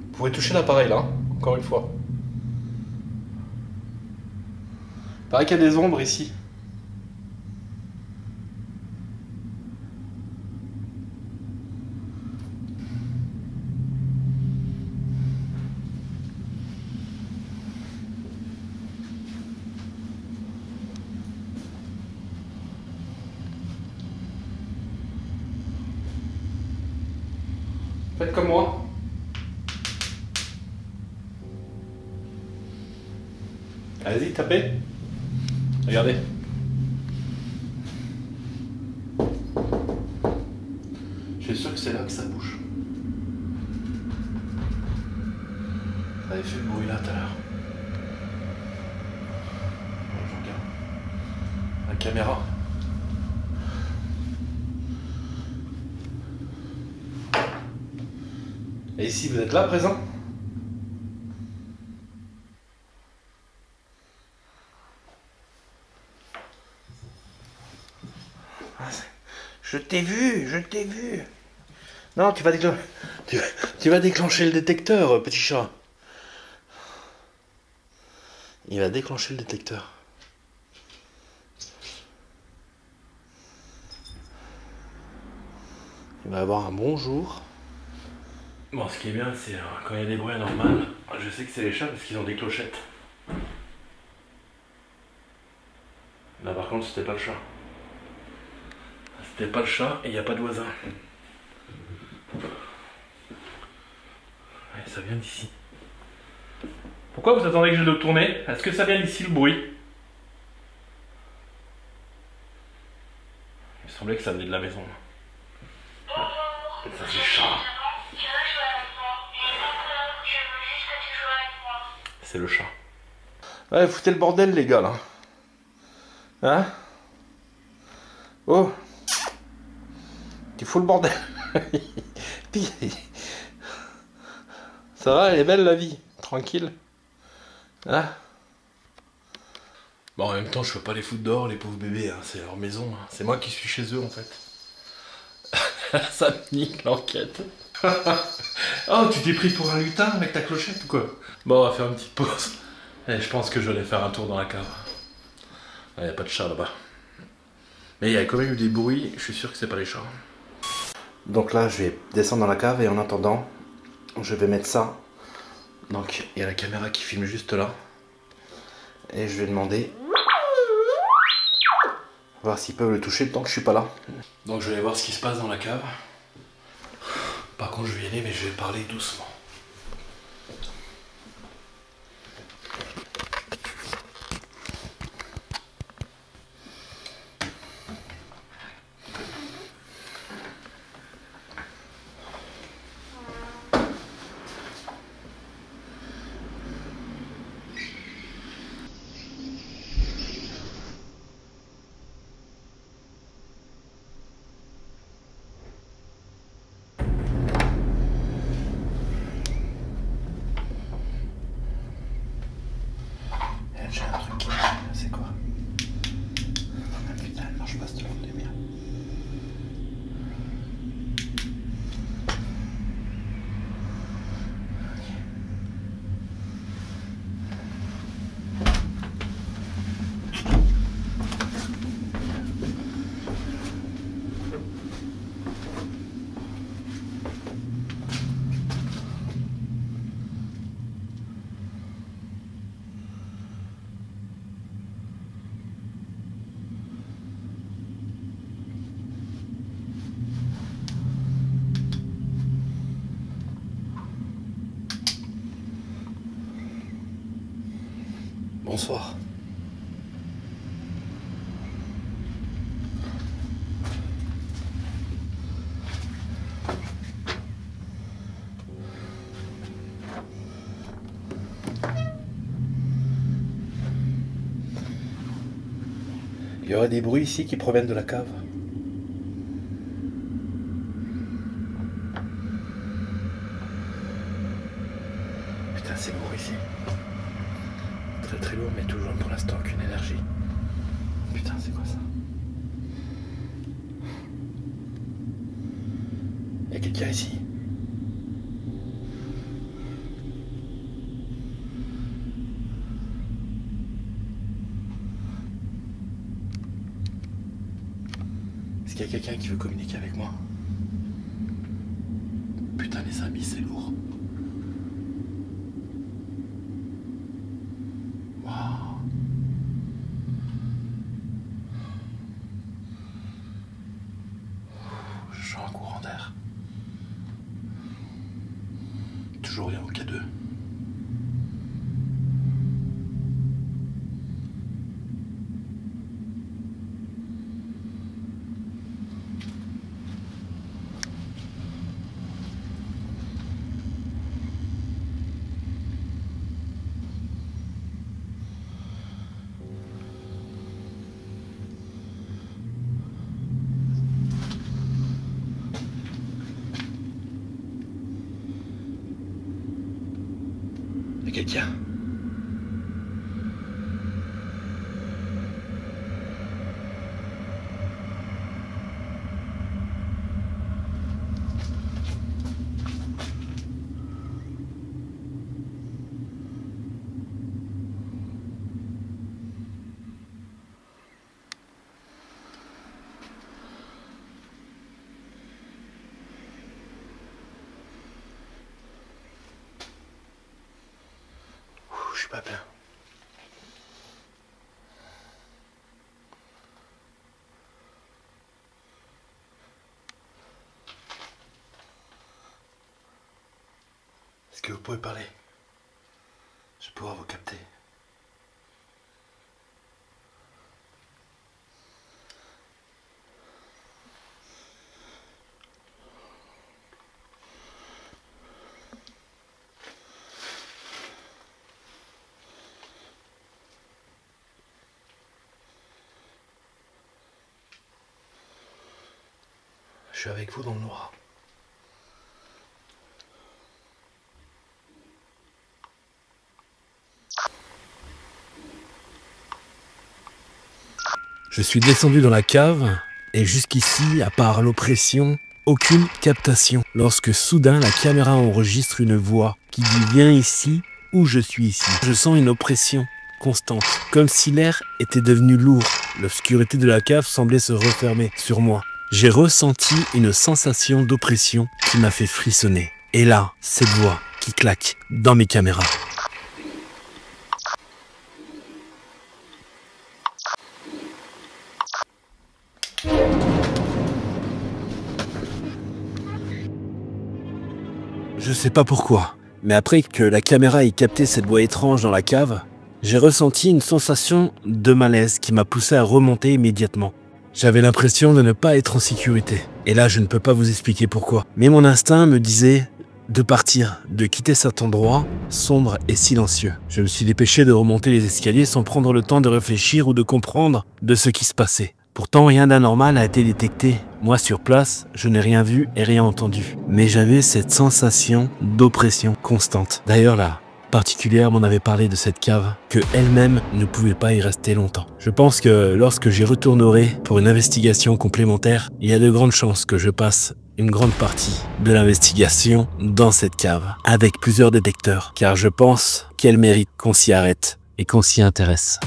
Vous pouvez toucher l'appareil là, encore une fois. Pareil qu'il y a des ombres ici. Faites comme moi. Allez-y, tapez. Regardez. Je suis sûr que c'est là que ça bouge. Ça avait fait le bruit là tout à l'heure. Je regarde. La caméra. Et ici, vous êtes là, présent? Je t'ai vu, je t'ai vu. Non, tu vas déclencher le détecteur, petit chat. Il va déclencher le détecteur. Il va avoir un bonjour. Bon, ce qui est bien, c'est quand il y a des bruits anormaux, je sais que c'est les chats parce qu'ils ont des clochettes. Là, par contre, c'était pas le chat. C'était pas le chat et il n'y a pas de voisin. Ouais, ça vient d'ici. Pourquoi vous attendez que je le tourne? Est-ce que ça vient d'ici le bruit? Il semblait que ça venait de la maison. Bonjour. Ça c'est chat. Tu veux jouer avec moi? N'aie pas peur, je veux juste que tu joues avec moi. C'est le chat. Ouais, foutez le bordel les gars là. Hein? Oh! Tu fous le bordel. Puis, ça va, elle est belle la vie. Tranquille. Hein? Bon, en même temps, je peux pas les foutre dehors, les pauvres bébés. Hein. C'est leur maison. Hein. C'est moi qui suis chez eux en fait. Ça me nique l'enquête. Oh, tu t'es pris pour un lutin avec ta clochette ou quoi? Bon, on va faire une petite pause. Et je pense que je vais aller faire un tour dans la cave. Il n'y a pas de chat là-bas. Mais il y a quand même eu des bruits, je suis sûr que c'est pas les chats. Donc là, je vais descendre dans la cave et en attendant, je vais mettre ça. Donc il y a la caméra qui filme juste là. Et je vais demander... voir s'ils peuvent le toucher tant que je suis pas là. Donc je vais aller voir ce qui se passe dans la cave. Par contre, je vais y aller, mais je vais parler doucement. Bonsoir. Il y aurait des bruits ici qui proviennent de la cave. Putain, c'est lourd ici. Très très lourd, mais toujours pour l'instant aucune énergie. Putain, c'est quoi ça? Il y a quelqu'un ici. Est-ce qu'il y a quelqu'un qui veut communiquer avec moi? Putain, les amis, c'est lourd. Waouh. Je sens un courant d'air. Toujours rien au cas 2. Il y a quelqu'un. Je suis pas bien. Est-ce que vous pouvez parler? Je vais pouvoir vous capter. Je suis avec vous dans le noir. Je suis descendu dans la cave et jusqu'ici, à part l'oppression, aucune captation. Lorsque soudain la caméra enregistre une voix qui dit « Viens ici » ou « Je suis ici ». Je sens une oppression constante, comme si l'air était devenu lourd. L'obscurité de la cave semblait se refermer sur moi. J'ai ressenti une sensation d'oppression qui m'a fait frissonner. Et là, cette voix qui claque dans mes caméras. Je sais pas pourquoi, mais après que la caméra ait capté cette voix étrange dans la cave, j'ai ressenti une sensation de malaise qui m'a poussé à remonter immédiatement. J'avais l'impression de ne pas être en sécurité. Et là, je ne peux pas vous expliquer pourquoi. Mais mon instinct me disait de partir, de quitter cet endroit sombre et silencieux. Je me suis dépêché de remonter les escaliers sans prendre le temps de réfléchir ou de comprendre de ce qui se passait. Pourtant, rien d'anormal a été détecté. Moi, sur place, je n'ai rien vu et rien entendu. Mais j'avais cette sensation d'oppression constante. D'ailleurs, là, particulière m'en avait parlé de cette cave, que elle-même ne pouvait pas y rester longtemps. Je pense que lorsque j'y retournerai pour une investigation complémentaire, il y a de grandes chances que je passe une grande partie de l'investigation dans cette cave, avec plusieurs détecteurs, car je pense qu'elle mérite qu'on s'y arrête et qu'on s'y intéresse.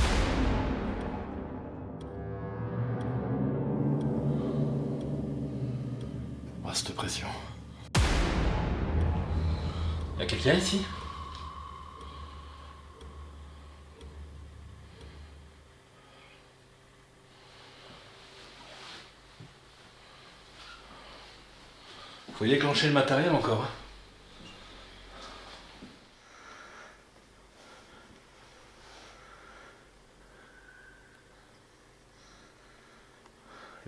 Oh, cette pression. Il y a quelqu'un ici? Faut y déclencher le matériel encore.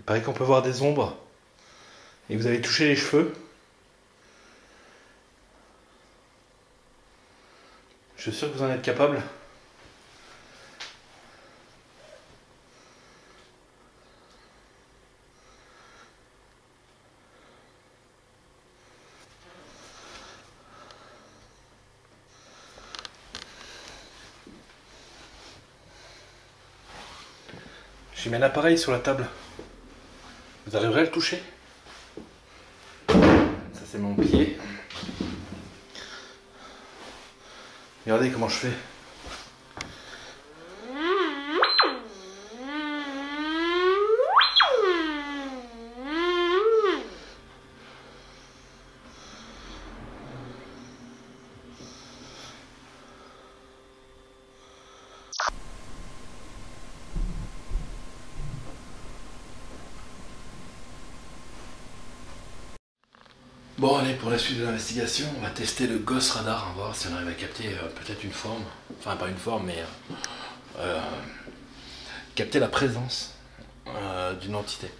paraît qu'on peut voir des ombres. Et vous avez touché les cheveux. Je suis sûr que vous en êtes capable. J'ai mis un appareil sur la table. Vous arriverez à le toucher? Ça c'est mon pied. Regardez comment je fais. Bon allez, pour la suite de l'investigation, on va tester le Ghost Radar, on va voir si on arrive à capter peut-être une forme, enfin pas une forme, mais capter la présence d'une entité.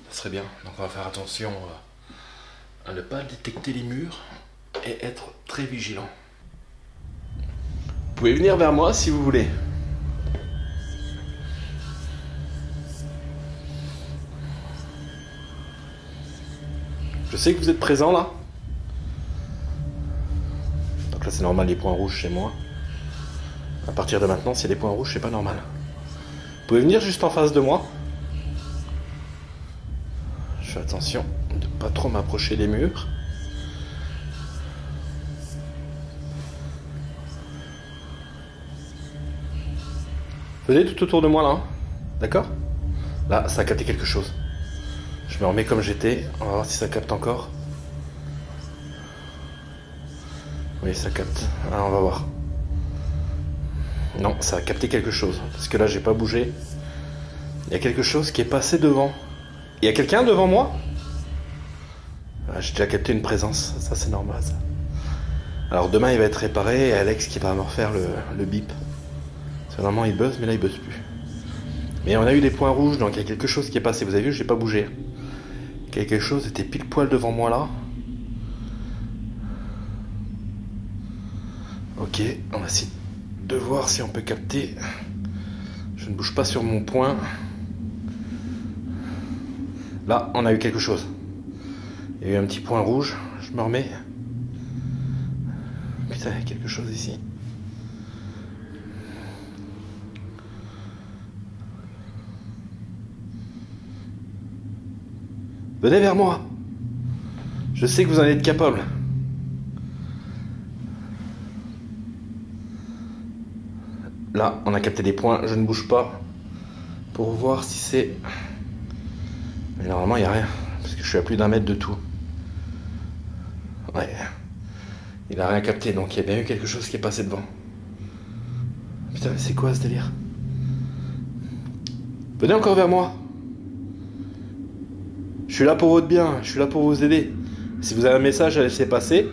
Ça serait bien, donc on va faire attention à ne pas détecter les murs et être très vigilant. Vous pouvez venir vers moi si vous voulez. Je sais que vous êtes présent là. Donc là c'est normal les points rouges chez moi. À partir de maintenant, s'il y a des points rouges, c'est pas normal. Vous pouvez venir juste en face de moi. Je fais attention de pas trop m'approcher des murs. Venez tout autour de moi là. D'accord? Là, ça a capté quelque chose. Je me remets comme j'étais, on va voir si ça capte encore. Oui, ça capte. Ah, on va voir. Non, ça a capté quelque chose. Parce que là, j'ai pas bougé. Il y a quelque chose qui est passé devant. Il y a quelqu'un devant moi? Ah, j'ai déjà capté une présence. Ça, c'est normal, ça. Alors, demain, il va être réparé et Alex qui va me refaire le bip. Parce que normalement, il buzz, mais là, il buzz plus. Mais on a eu des points rouges, donc il y a quelque chose qui est passé. Vous avez vu, j'ai pas bougé. Quelque chose était pile poil devant moi là. Ok, on va essayer de voir si on peut capter. Je ne bouge pas sur mon point. Là, on a eu quelque chose. Il y a eu un petit point rouge. Je me remets. Putain, il y a quelque chose ici. Venez vers moi. Je sais que vous en êtes capable. Là, on a capté des points. Je ne bouge pas pour voir si c'est... Mais normalement, il n'y a rien. Parce que je suis à plus d'1 mètre de tout. Ouais. Il n'a rien capté, donc il y a bien eu quelque chose qui est passé devant. Putain, mais c'est quoi ce délire? Venez encore vers moi. Je suis là pour votre bien, je suis là pour vous aider. Si vous avez un message à laisser passer,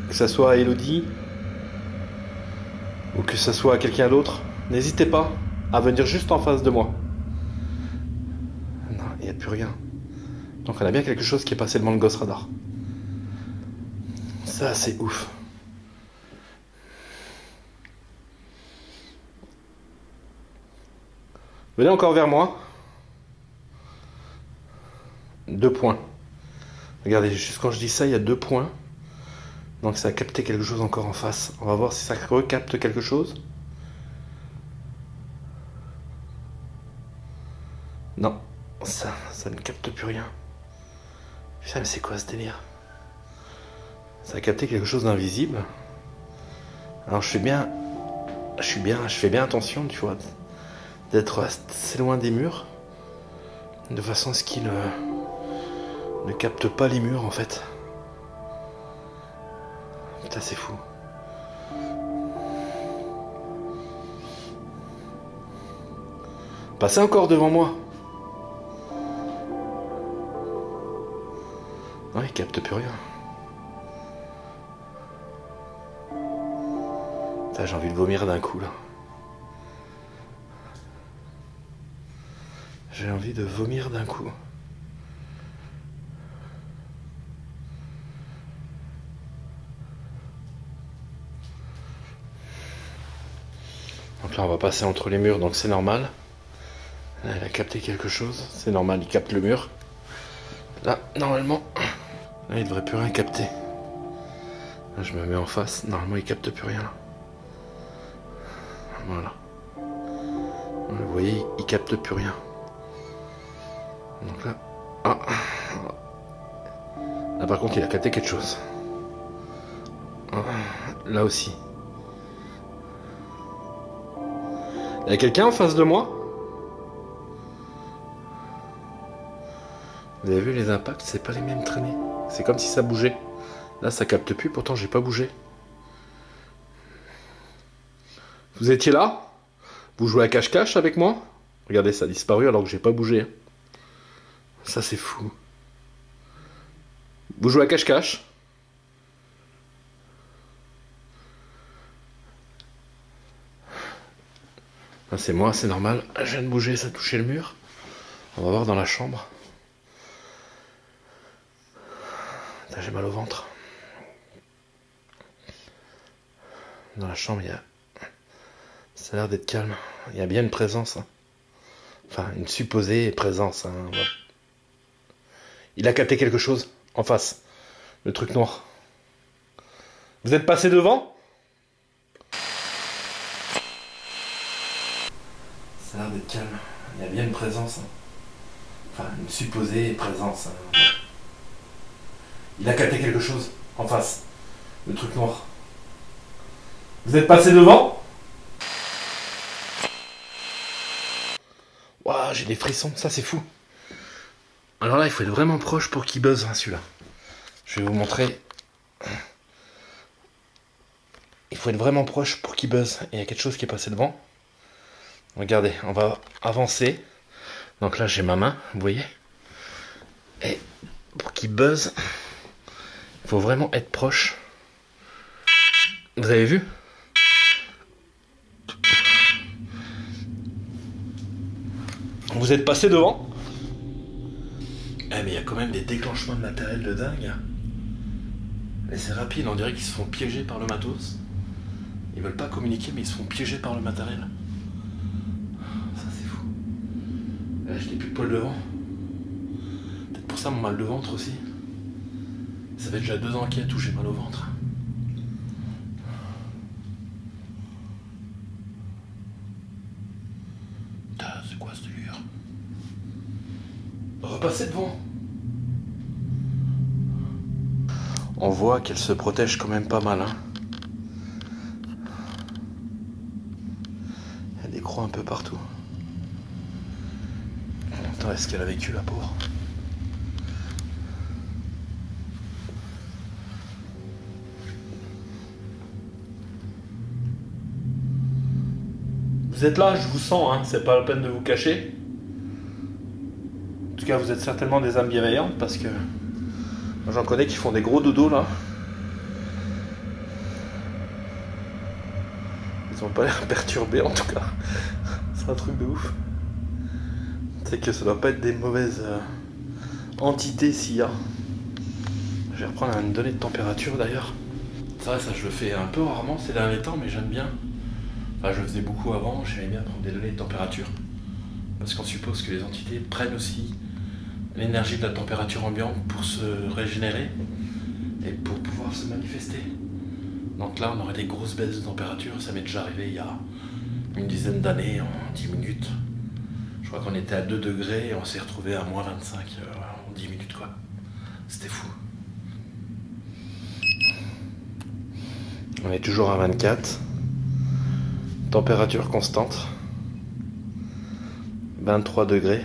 que ce soit à Elodie ou que ce soit à quelqu'un d'autre, n'hésitez pas à venir juste en face de moi. Non, il n'y a plus rien. Donc on a bien quelque chose qui est passé devant le Ghost Radar. Ça, c'est ouf. Venez encore vers moi. 2 points. Regardez, juste quand je dis ça, il y a 2 points. Donc ça a capté quelque chose encore en face. On va voir si ça recapte quelque chose. Non, ça ne capte plus rien. Putain, mais c'est quoi ce délire? Ça a capté quelque chose d'invisible. Alors je fais bien attention, tu vois, d'être assez loin des murs, de façon à ce qu'il ne capte pas les murs en fait. Putain, c'est fou. Passez encore devant moi. Non, il capte plus rien. Putain, j'ai envie de vomir d'un coup là. J'ai envie de vomir d'un coup. Donc là on va passer entre les murs, donc c'est normal. Là, il a capté quelque chose, c'est normal, il capte le mur. Là, normalement, là, il devrait plus rien capter. Là, je me mets en face, normalement il capte plus rien. Là. Voilà. Vous voyez, il capte plus rien. Donc là, ah. Là par contre il a capté quelque chose. Ah. Là aussi. Il y a quelqu'un en face de moi? Vous avez vu les impacts, c'est pas les mêmes traînées. C'est comme si ça bougeait. Là ça capte plus, pourtant j'ai pas bougé. Vous étiez là? Vous jouez à cache-cache avec moi? Regardez, ça a disparu alors que j'ai pas bougé. Ça c'est fou. Vous jouez à cache-cache? C'est moi, c'est normal. Je viens de bouger, ça a touché le mur. On va voir dans la chambre. J'ai mal au ventre. Dans la chambre, il y a... Ça a l'air d'être calme. Il y a bien une présence. Hein. Enfin, une supposée présence. Hein. Il a capté quelque chose en face. Le truc noir. Vous êtes passé devant ? Ça a l'air d'être calme. Il y a bien une présence. Hein. Enfin, une supposée présence. Hein. Il a capté quelque chose en face. Le truc noir. Vous êtes passé devant ? Waouh, j'ai des frissons, ça c'est fou. Alors là, il faut être vraiment proche pour qu'il buzz, hein, celui-là. Je vais vous montrer. Il faut être vraiment proche pour qu'il buzz. Il y a quelque chose qui est passé devant. Regardez, on va avancer. Donc là, j'ai ma main, vous voyez. Et pour qu'il buzz, il faut vraiment être proche. Vous avez vu ? Vous êtes passé devant ? Eh mais il y a quand même des déclenchements de matériel de dingue. Et c'est rapide, on dirait qu'ils se font piéger par le matos. Ils veulent pas communiquer mais ils se font piéger par le matériel. Ça c'est fou. Là je n'ai plus de poil devant. Peut-être pour ça mon mal de ventre aussi. Ça fait déjà 2 enquêtes où j'ai mal au ventre. C'est quoi cette lueur ? Repassez devant. On voit qu'elle se protège quand même pas mal. Hein. Il y a des croix un peu partout. Attends, est-ce qu'elle a vécu la pauvre ? Vous êtes là, je vous sens, hein, c'est pas la peine de vous cacher. En tout cas, vous êtes certainement des âmes bienveillantes parce que moi, j'en connais qui font des gros dodos là. Ils ont pas l'air perturbés en tout cas. C'est un truc de ouf. C'est que ça doit pas être des mauvaises entités s'il y a. Je vais reprendre une donnée de température d'ailleurs. C'est vrai, ça je le fais un peu rarement ces derniers temps, mais j'aime bien. Enfin, je le faisais beaucoup avant, j'aimais bien prendre des données de température. Parce qu'on suppose que les entités prennent aussi l'énergie de la température ambiante pour se régénérer et pour pouvoir se manifester. Donc là, on aurait des grosses baisses de température. Ça m'est déjà arrivé il y a une dizaine d'années, en 10 minutes. Je crois qu'on était à 2 degrés et on s'est retrouvé à moins 25 en 10 minutes, quoi. C'était fou. On est toujours à 24. Température constante. 23 degrés.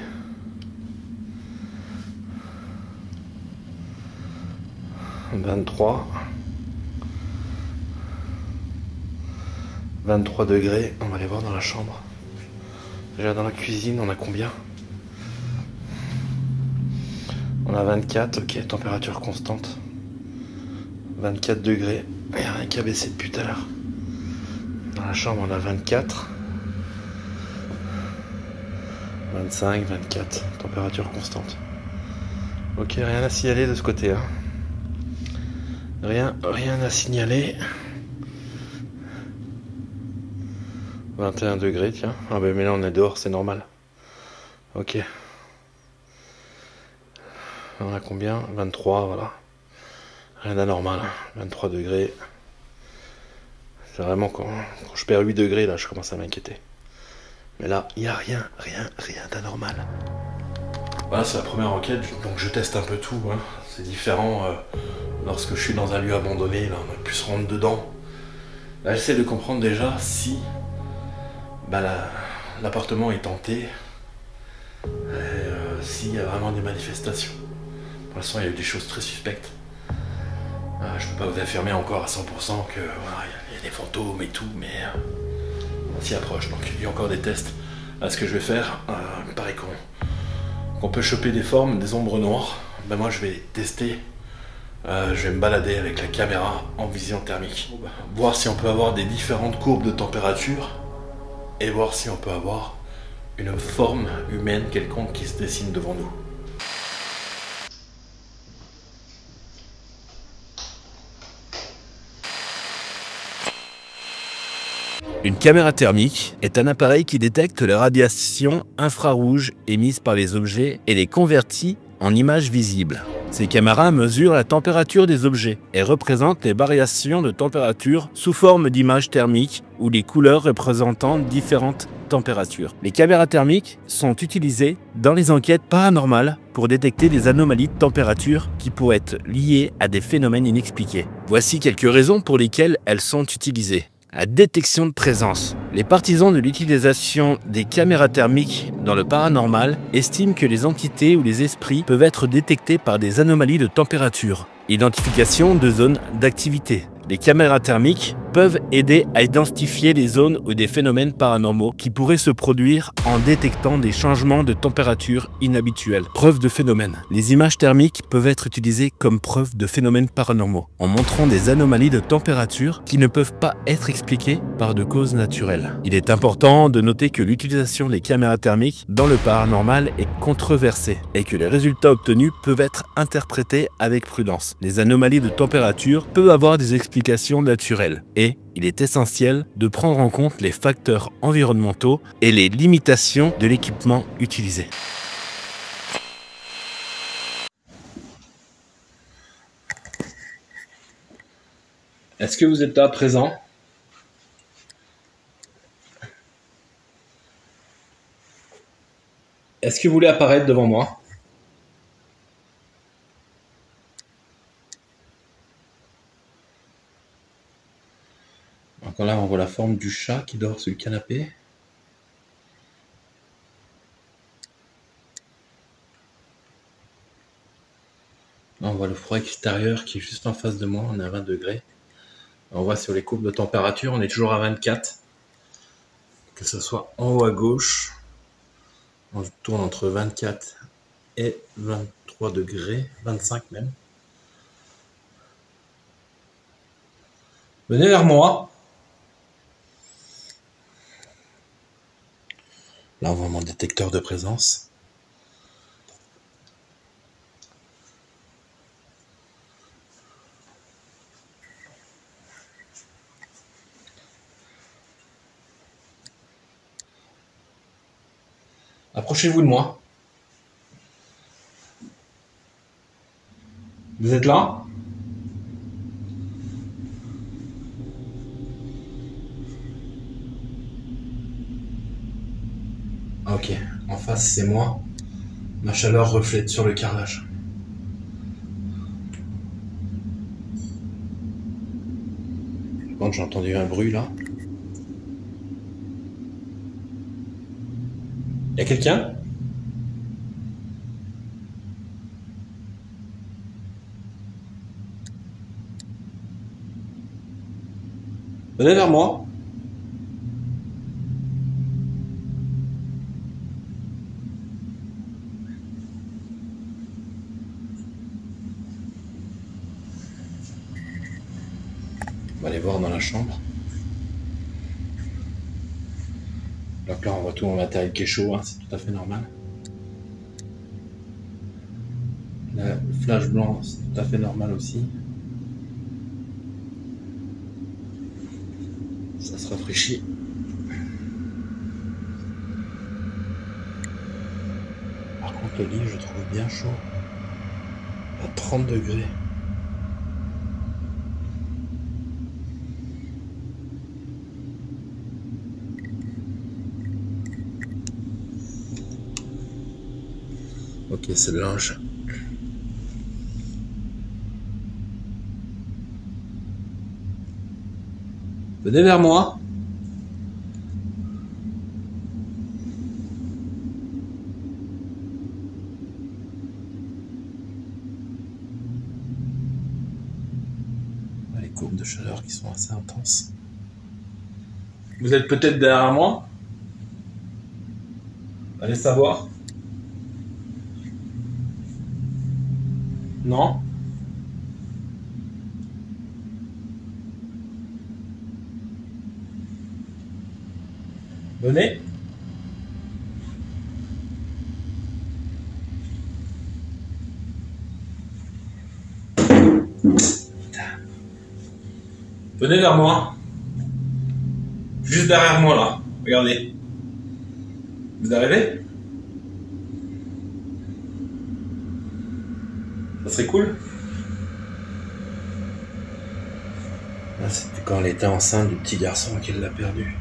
23 degrés. On va aller voir dans la chambre. Déjà dans la cuisine, on a combien? On a 24, ok, température constante. 24 degrés. Il n'y a rien qui a baissé depuis tout à l'heure. Dans la chambre, on a 24. 25, 24, température constante. Ok, rien à signaler de ce côté. Hein. Rien à signaler. 21 degrés, tiens. Ah ben mais là on est dehors, c'est normal. Ok. On a combien? 23, voilà. Rien d'anormal. 23 degrés. C'est vraiment quand je perds 8 degrés, là, je commence à m'inquiéter. Mais là, il n'y a rien d'anormal. Voilà, c'est la première enquête, donc je teste un peu tout. Hein. C'est différent lorsque je suis dans un lieu abandonné, là, on a pu se rendre dedans. Là, j'essaie de comprendre déjà si l'appartement est hanté, s'il y a vraiment des manifestations. Pour l'instant, il y a eu des choses très suspectes. Je ne peux pas vous affirmer encore à 100% que voilà, il y a des fantômes et tout, mais on s'y approche. Donc il y a encore des tests. Là, ce que je vais faire, il paraît qu'on peut choper des formes, des ombres noires. Ben moi, je vais tester. Je vais me balader avec la caméra en vision thermique. Voir si on peut avoir des différentes courbes de température et voir si on peut avoir une forme humaine quelconque qui se dessine devant nous. Une caméra thermique est un appareil qui détecte les radiations infrarouges émises par les objets et les convertit en images visibles. Ces caméras mesurent la température des objets et représentent les variations de température sous forme d'images thermiques ou les couleurs représentant différentes températures. Les caméras thermiques sont utilisées dans les enquêtes paranormales pour détecter des anomalies de température qui pourraient être liées à des phénomènes inexpliqués. Voici quelques raisons pour lesquelles elles sont utilisées. La détection de présence. Les partisans de l'utilisation des caméras thermiques dans le paranormal estiment que les entités ou les esprits peuvent être détectés par des anomalies de température. Identification de zones d'activité. Les caméras thermiques peuvent aider à identifier les zones ou des phénomènes paranormaux qui pourraient se produire en détectant des changements de température inhabituels. Preuve de phénomènes. Les images thermiques peuvent être utilisées comme preuve de phénomènes paranormaux, en montrant des anomalies de température qui ne peuvent pas être expliquées par de causes naturelles. Il est important de noter que l'utilisation des caméras thermiques dans le paranormal est controversée et que les résultats obtenus peuvent être interprétés avec prudence. Les anomalies de température peuvent avoir des explications naturelles et il est essentiel de prendre en compte les facteurs environnementaux et les limitations de l'équipement utilisé. Est-ce que vous êtes là présent? Est-ce que vous voulez apparaître devant moi? Donc là, on voit la forme du chat qui dort sur le canapé. Là, on voit le froid extérieur qui est juste en face de moi, on est à 20 degrés. On voit sur les courbes de température, on est toujours à 24. Que ce soit en haut à gauche, on tourne entre 24 et 23 degrés, 25 même. Venez vers moi. Là, on voit mon détecteur de présence. Approchez-vous de moi. Vous êtes là? Ok, en face c'est moi. Ma chaleur reflète sur le carrelage. Quand j'ai entendu un bruit là. Y'a quelqu'un? Venez vers moi. On va aller voir dans la chambre. Donc là, on voit tout mon matériel qui est chaud, hein, c'est tout à fait normal. Le flash blanc, c'est tout à fait normal aussi. Ça se rafraîchit. Par contre, le lit, je le trouve bien chaud. À 30 degrés. Ok, c'est le linge. Venez vers moi. Les courbes de chaleur qui sont assez intenses. Vous êtes peut-être derrière moi? Allez savoir. Non? Venez. Venez vers moi. Juste derrière moi là. Regardez. Vous arrivez? Ça serait cool. Là, c'était quand elle était enceinte du petit garçon qu'elle l'a perdu.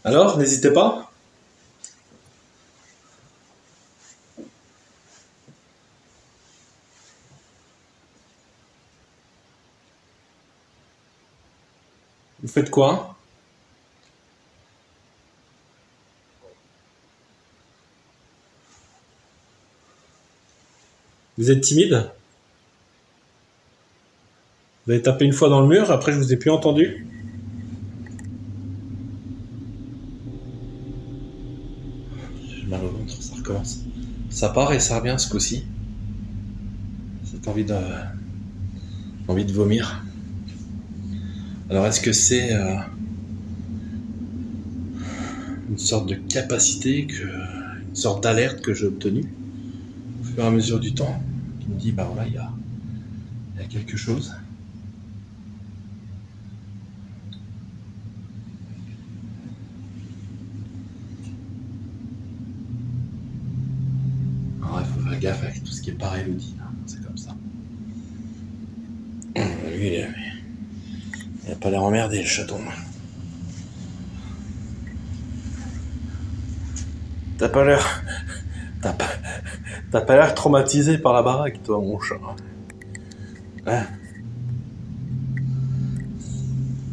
Alors, n'hésitez pas. Vous faites quoi? Vous êtes timide? Vous avez tapé une fois dans le mur, après je vous ai plus entendu. J'ai mal au ventre, ça recommence. Ça part et ça revient ce coup-ci. J'ai envie de vomir. Alors est-ce que c'est une sorte de capacité, une sorte d'alerte que j'ai obtenue au fur et à mesure du temps, qui me dit bah voilà, il y a quelque chose. Alors il faut faire gaffe avec tout ce qui est par Elodie, hein, c'est comme ça. Lui, il a pas l'air emmerdé, le chaton. T'as pas l'air traumatisé par la baraque, toi, mon chat. Hein?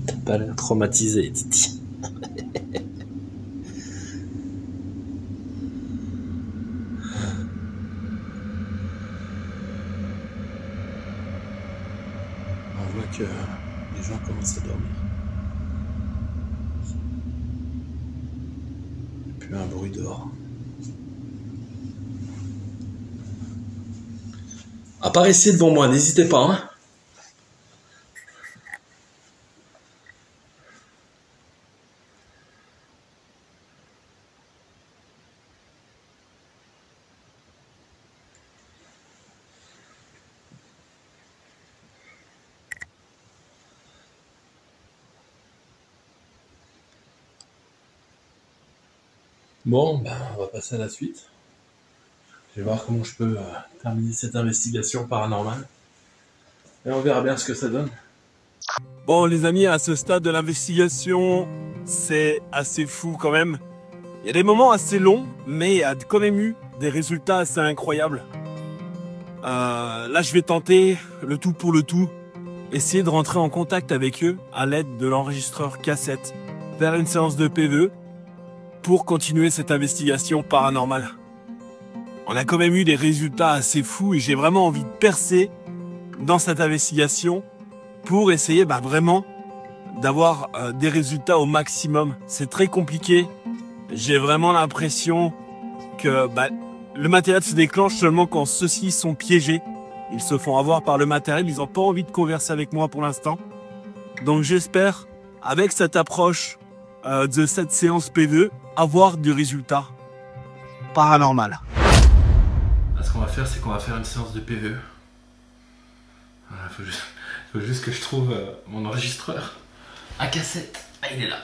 T'as pas l'air traumatisé, Titi. On voit que les gens commencent à dormir. Il n'y a plus un bruit dehors. Apparaissez devant moi, n'hésitez pas. Hein. Bon, ben, on va passer à la suite. Je vais voir comment je peux terminer cette investigation paranormale. Et on verra bien ce que ça donne. Bon les amis, à ce stade de l'investigation, c'est assez fou quand même. Il y a des moments assez longs, mais il y a quand même eu des résultats assez incroyables. Là je vais tenter le tout pour le tout, essayer de rentrer en contact avec eux à l'aide de l'enregistreur cassette, faire une séance de PVE pour continuer cette investigation paranormale. On a quand même eu des résultats assez fous et j'ai vraiment envie de percer dans cette investigation pour essayer vraiment d'avoir des résultats au maximum. C'est très compliqué. J'ai vraiment l'impression que Le matériel se déclenche seulement quand ceux-ci sont piégés. Ils se font avoir par le matériel, ils n'ont pas envie de converser avec moi pour l'instant. Donc j'espère, avec cette approche de cette séance PVE, avoir du résultat paranormal. Là, ce qu'on va faire, c'est qu'on va faire une séance de PVE. Voilà, faut juste que je trouve mon enregistreur à cassette. Ah, il est là.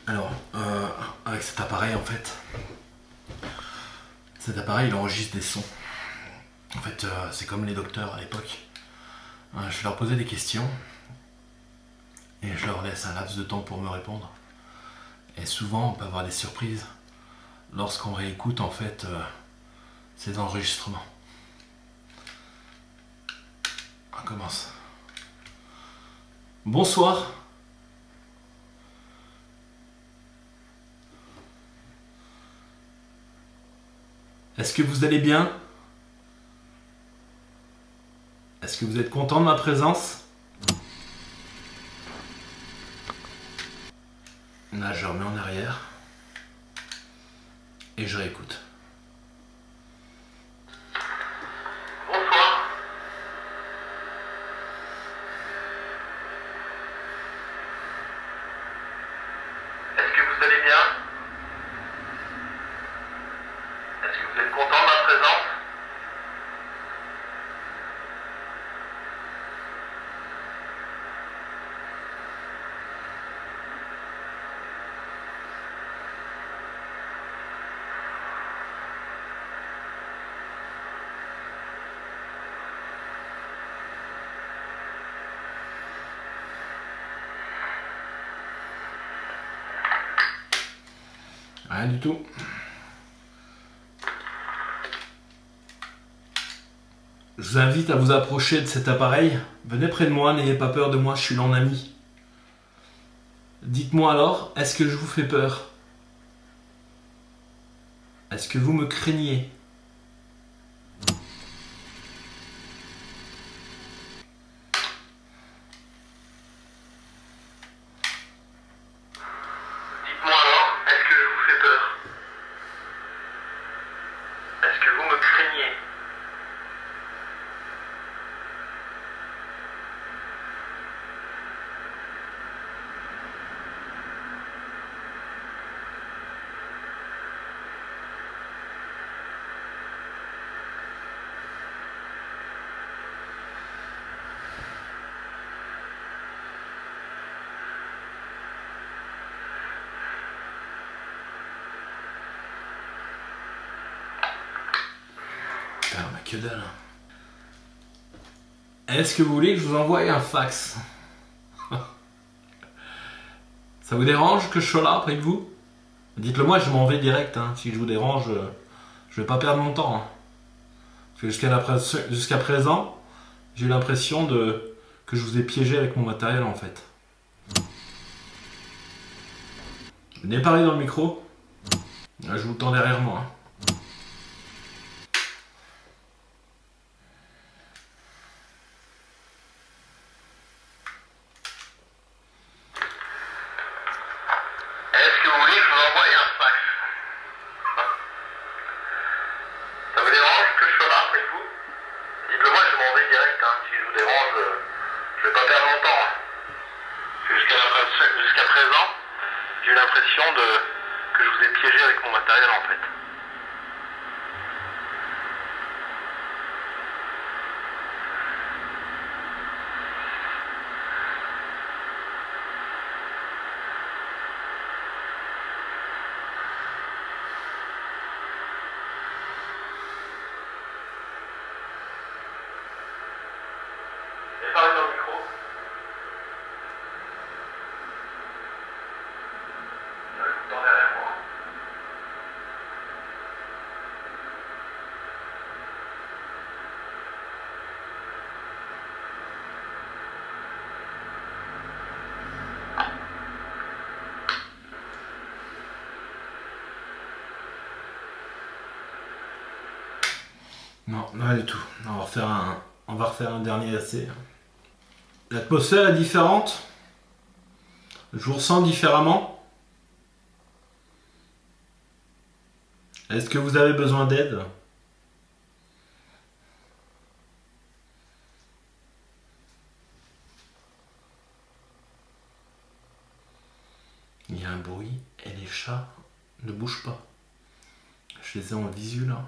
Alors, avec cet appareil, en fait, cet appareil, il enregistre des sons. En fait, c'est comme les docteurs à l'époque. Je leur posais des questions et je leur laisse un laps de temps pour me répondre. Et souvent, on peut avoir des surprises lorsqu'on réécoute, en fait, ces enregistrements. On commence. Bonsoir. Est-ce que vous allez bien? Est-ce que vous êtes content de ma présence? Là, je remets en arrière et je réécoute. Bonsoir. Est-ce que vous allez bien? Est-ce que vous êtes content de ma présence? Rien du tout. Je vous invite à vous approcher de cet appareil. Venez près de moi, n'ayez pas peur de moi, je suis là en ami. Dites-moi alors, est-ce que je vous fais peur? Est-ce que vous me craignez? Dites-moi alors, est-ce que je vous fais peur? Est-ce que vous me craignez? Putain, on a que dalle. Est-ce que vous voulez que je vous envoie un fax? Ça vous dérange que je sois là près de vous? Dites-le moi, je m'en vais direct. Hein. Si je vous dérange, je vais pas perdre mon temps. Hein. Parce que jusqu'à présent, j'ai eu l'impression que je vous ai piégé avec mon matériel en fait. Venez parler dans le micro. Là, je vous tends derrière moi. Hein. Est-ce que vous voulez que je vous envoie un fax? Ça vous dérange que je sois là près de vous? Dites-le moi, je m'en vais direct. Hein. Si je vous dérange, je vais pas perdre mon temps. Hein. Jusqu'à présent, j'ai eu l'impression que je vous ai piégé avec mon matériel en fait. Et parlez dans le micro. Je vous tends derrière moi. Non, pas du tout. On va refaire un dernier essai. L'atmosphère est différente. Je vous ressens différemment. Est-ce que vous avez besoin d'aide? Il y a un bruit et les chats ne bougent pas. Je les ai en visu là.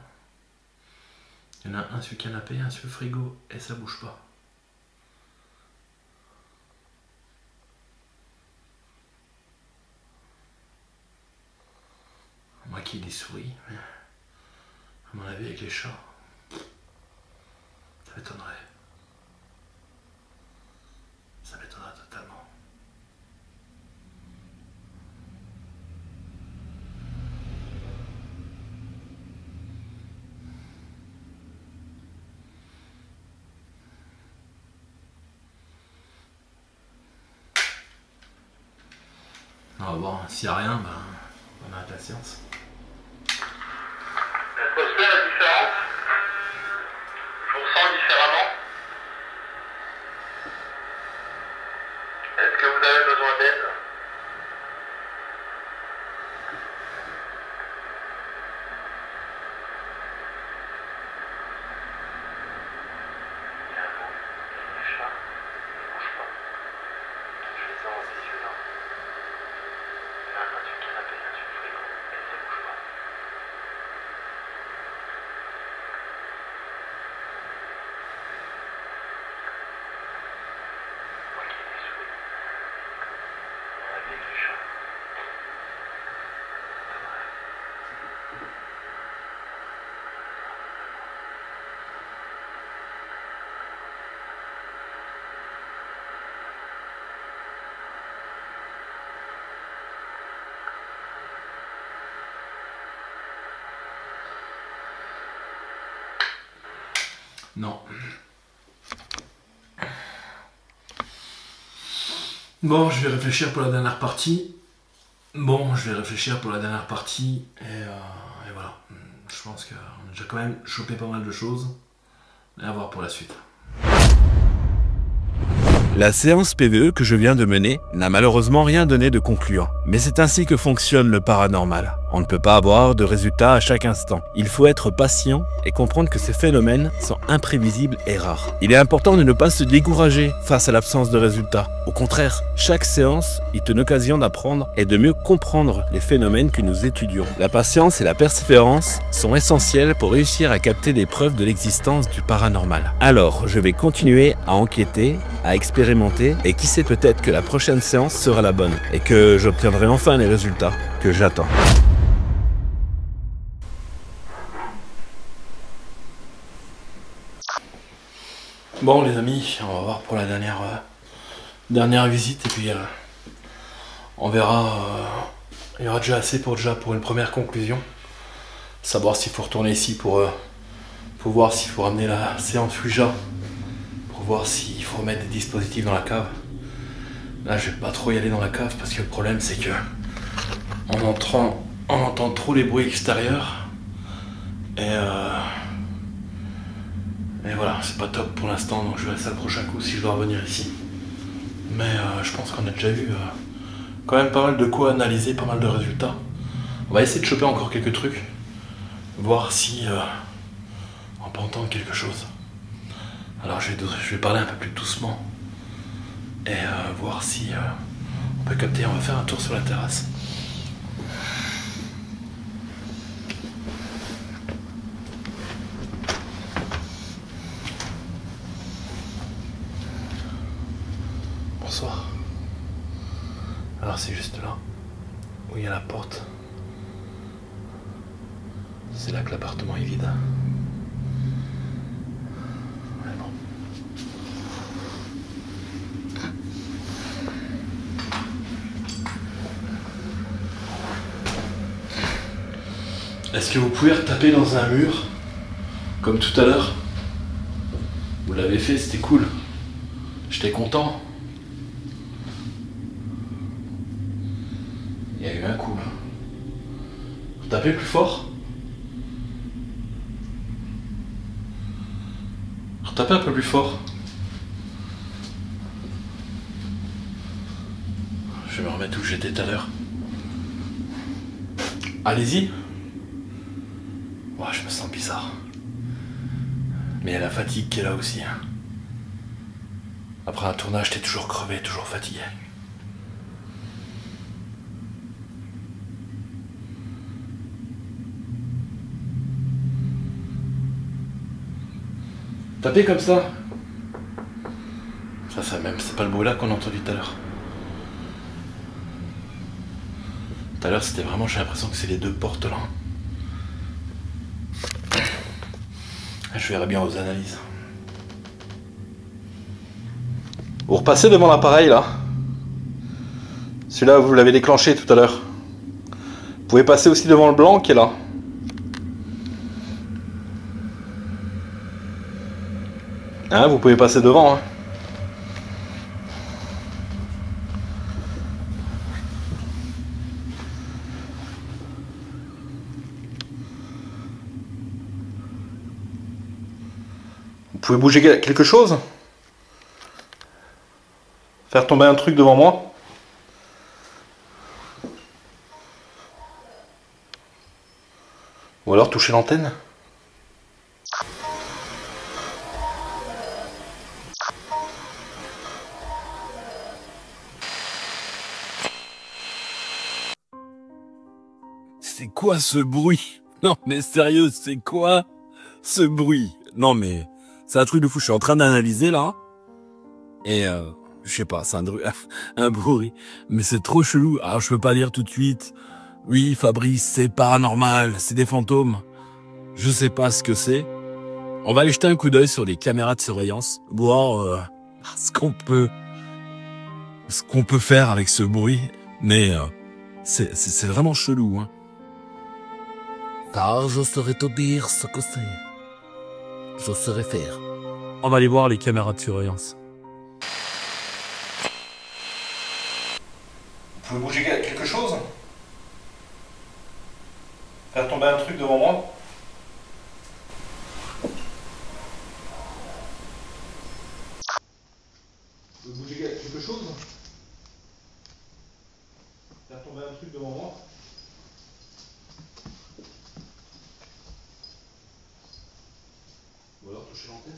Il y en a un sur le canapé, un sur le frigo et ça bouge pas. Moi qui ai des souris, mais à mon avis avec les chats, ça m'étonnerait. Ça m'étonnerait totalement. On va voir, s'il n'y a rien, ben, on arrête la séance. L'atmosphère est différente. Je vous ressens différemment. Est-ce que vous avez besoin d'aide? Il y a un bruit. Les chats ne bougent pas. Je les ai en visu là. Il y en a un sur le canapé, un sur le frigo, et ça bouge pas. Moi qui ai des souris, on a avec les chats. Non. Bon, je vais réfléchir pour la dernière partie. Et voilà. Je pense qu'on a déjà quand même chopé pas mal de choses. Et à voir pour la suite. La séance PVE que je viens de mener n'a malheureusement rien donné de concluant. Mais c'est ainsi que fonctionne le paranormal. On ne peut pas avoir de résultats à chaque instant. Il faut être patient et comprendre que ces phénomènes sont imprévisibles et rares. Il est important de ne pas se décourager face à l'absence de résultats. Au contraire, chaque séance est une occasion d'apprendre et de mieux comprendre les phénomènes que nous étudions. La patience et la persévérance sont essentielles pour réussir à capter des preuves de l'existence du paranormal. Alors, je vais continuer à enquêter, à expérimenter et qui sait, peut-être que la prochaine séance sera la bonne et que j'obtiendrai enfin les résultats que j'attends. Bon les amis, on va voir pour la dernière visite et puis on verra. Il y aura déjà assez pour une première conclusion. Savoir s'il faut retourner ici pour voir s'il faut ramener la séance Ouija, pour voir s'il faut mettre des dispositifs dans la cave. Là je vais pas trop y aller dans la cave parce que le problème c'est que en entrant on entend trop les bruits extérieurs et voilà, c'est pas top pour l'instant, donc je verrai ça le prochain coup si je dois revenir ici. Mais je pense qu'on a déjà eu quand même pas mal de quoi analyser, pas mal de résultats. On va essayer de choper encore quelques trucs, voir si on peut entendre quelque chose. Alors je vais parler un peu plus doucement et voir si on peut capter. On va faire un tour sur la terrasse. Bonsoir. Alors c'est juste là où il y a la porte. C'est là que l'appartement est vide. Ouais, bon. Est-ce que vous pouvez retaper dans un mur comme tout à l'heure? Vous l'avez fait, c'était cool. J'étais content. Il y a eu un coup là. Retapez plus fort. Retapez un peu plus fort. Je vais me remettre où j'étais tout à l'heure. Allez-y. Ouais, je me sens bizarre. Mais il y a la fatigue qui est là aussi. Hein. Après un tournage, t'es toujours crevé, toujours fatigué. Taper comme ça. Ça même, c'est pas le bruit là qu'on a entendu tout à l'heure. Tout à l'heure, c'était vraiment, j'ai l'impression que c'est les deux portes là. Je verrai bien aux analyses. Vous repassez devant l'appareil là. Celui-là, vous l'avez déclenché tout à l'heure. Vous pouvez passer aussi devant le blanc qui est là. Hein, vous pouvez passer devant. Hein. Vous pouvez bouger quelque chose? Faire tomber un truc devant moi? Ou alors toucher l'antenne? C'est quoi ce bruit? Non mais sérieux, c'est quoi ce bruit? Non mais c'est un truc de fou, je suis en train d'analyser là. Et je sais pas, c'est un bruit. Mais c'est trop chelou. Alors je peux pas dire tout de suite, oui Fabrice, c'est paranormal, c'est des fantômes. Je sais pas ce que c'est. On va aller jeter un coup d'œil sur les caméras de surveillance, voir ce qu'on peut faire avec ce bruit. Mais c'est vraiment chelou, hein. Car je saurais te dire ce que c'est. Je saurais faire. On va aller voir les caméras de surveillance. Vous pouvez bouger quelque chose? Faire tomber un truc devant moi? Vous pouvez bouger quelque chose? Faire tomber un truc devant moi? Ou alors toucher l'antenne?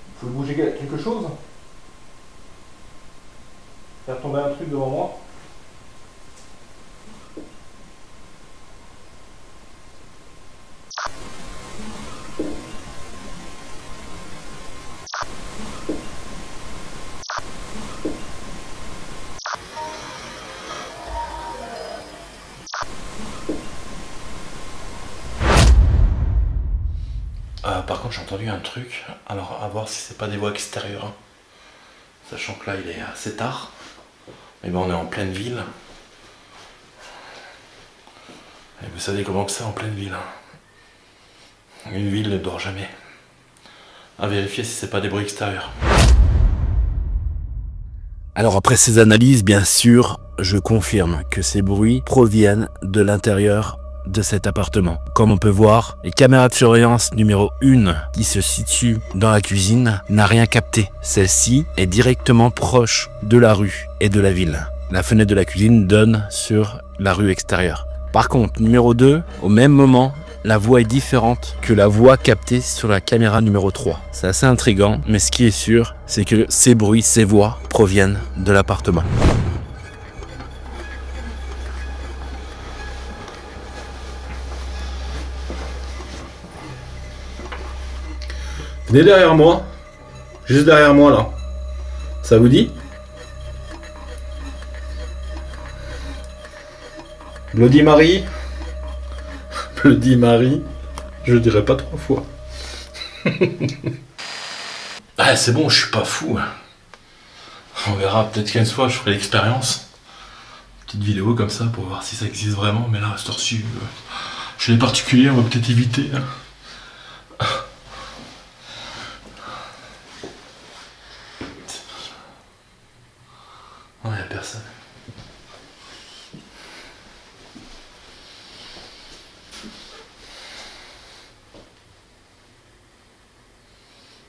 Vous pouvez bouger quelque chose? Faire tomber un truc devant moi? Par contre, j'ai entendu un truc. Alors, à voir si c'est pas des voix extérieures. Hein. Sachant que là, il est assez tard. Mais bon, on est en pleine ville. Et vous savez comment que c'est en pleine ville. Hein. Une ville ne dort jamais. À vérifier si c'est pas des bruits extérieurs. Alors après ces analyses, bien sûr, je confirme que ces bruits proviennent de l'intérieur de cet appartement. Comme on peut voir, les caméras de surveillance numéro 1 qui se situe dans la cuisine n'a rien capté. Celle-ci est directement proche de la rue et de la ville. La fenêtre de la cuisine donne sur la rue extérieure. Par contre, numéro 2, au même moment, la voix est différente que la voix captée sur la caméra numéro 3. C'est assez intriguant, mais ce qui est sûr, c'est que ces bruits, ces voix proviennent de l'appartement. Venez derrière moi. Juste derrière moi là. Ça vous dit? Bloody Mary. Bloody Mary. Je dirais pas 3 fois. Ah, c'est bon, je suis pas fou. On verra, peut-être qu'une fois je ferai l'expérience. Petite vidéo comme ça pour voir si ça existe vraiment. Mais là, à cette heure-ci, chez les particuliers, on va peut-être éviter. Non, il n'y a personne.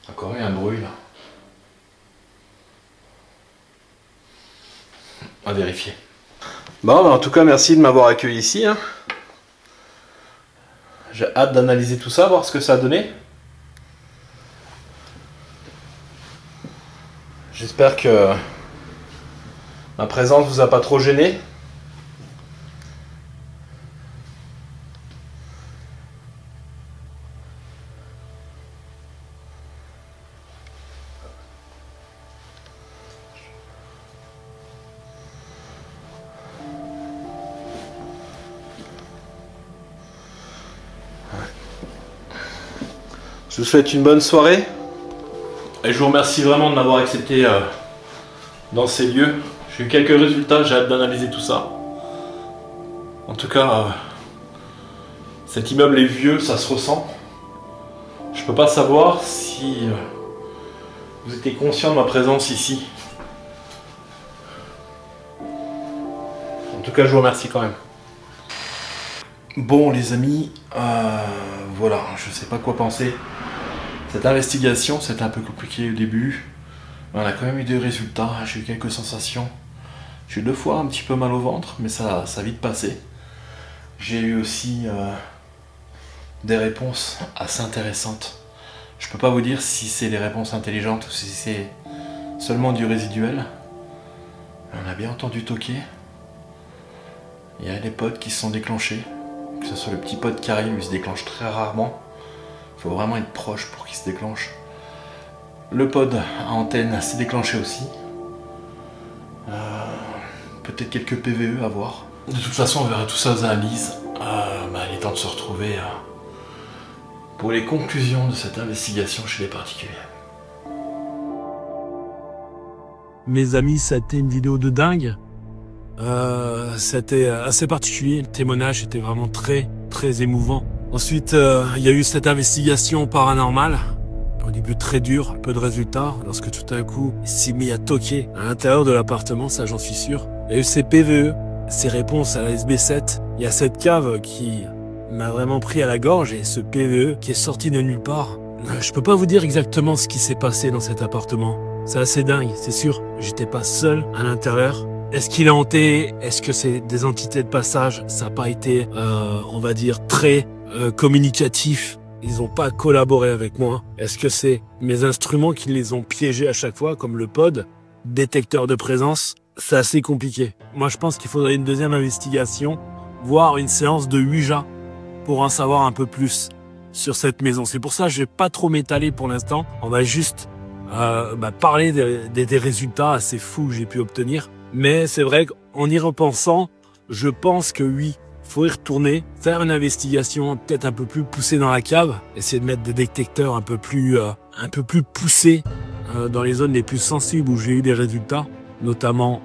Encore un bruit là. À vérifier. Bon, bah, en tout cas, merci de m'avoir accueilli ici. Hein. J'ai hâte d'analyser tout ça, voir ce que ça a donné. J'espère que ma présence vous a pas trop gêné. Je vous souhaite une bonne soirée. Et je vous remercie vraiment de m'avoir accepté dans ces lieux. J'ai eu quelques résultats, j'ai hâte d'analyser tout ça. En tout cas, cet immeuble est vieux, ça se ressent. Je peux pas savoir si vous étiez conscient de ma présence ici. En tout cas, je vous remercie quand même. Bon les amis, voilà, je sais pas quoi penser. Cette investigation, c'était un peu compliqué au début. On a quand même eu des résultats, j'ai eu quelques sensations. J'ai eu 2 fois un petit peu mal au ventre, mais ça a vite passé. J'ai eu aussi des réponses assez intéressantes. Je peux pas vous dire si c'est des réponses intelligentes ou si c'est seulement du résiduel. On a bien entendu toquer. Il y a des pods qui se sont déclenchés. Que ce soit le petit pod qui arrive, il se déclenche très rarement. Il faut vraiment être proche pour qu'il se déclenche. Le pod à antenne s'est déclenché aussi. Peut-être quelques PVE à voir. De toute façon, on verra tout ça aux analyses. Il est temps de se retrouver pour les conclusions de cette investigation chez les particuliers. Mes amis, ça a été une vidéo de dingue. C'était assez particulier. Le témoignage était vraiment très émouvant. Ensuite, il y a eu cette investigation paranormale. Au début très dur, peu de résultats. Lorsque tout à coup, il s'est mis à toquer à l'intérieur de l'appartement, ça j'en suis sûr. Il y a eu ces PVE, ces réponses à la SB7. Il y a cette cave qui m'a vraiment pris à la gorge et ce PVE qui est sorti de nulle part. Je peux pas vous dire exactement ce qui s'est passé dans cet appartement. C'est assez dingue, c'est sûr. J'étais pas seul à l'intérieur. Est-ce qu'il est hanté? Est-ce que c'est des entités de passage? Ça n'a pas été, on va dire, très communicatif. Ils n'ont pas collaboré avec moi. Est-ce que c'est mes instruments qui les ont piégés à chaque fois, comme le pod, détecteur de présence? C'est assez compliqué. Moi, je pense qu'il faudrait une deuxième investigation, voire une séance de Ouija pour en savoir un peu plus sur cette maison. C'est pour ça que je vais pas trop m'étaler pour l'instant. On va juste parler des résultats assez fous que j'ai pu obtenir. Mais c'est vrai qu'en y repensant, je pense que oui, faut y retourner, faire une investigation peut-être un peu plus poussée dans la cave, essayer de mettre des détecteurs un peu plus poussés dans les zones les plus sensibles où j'ai eu des résultats, notamment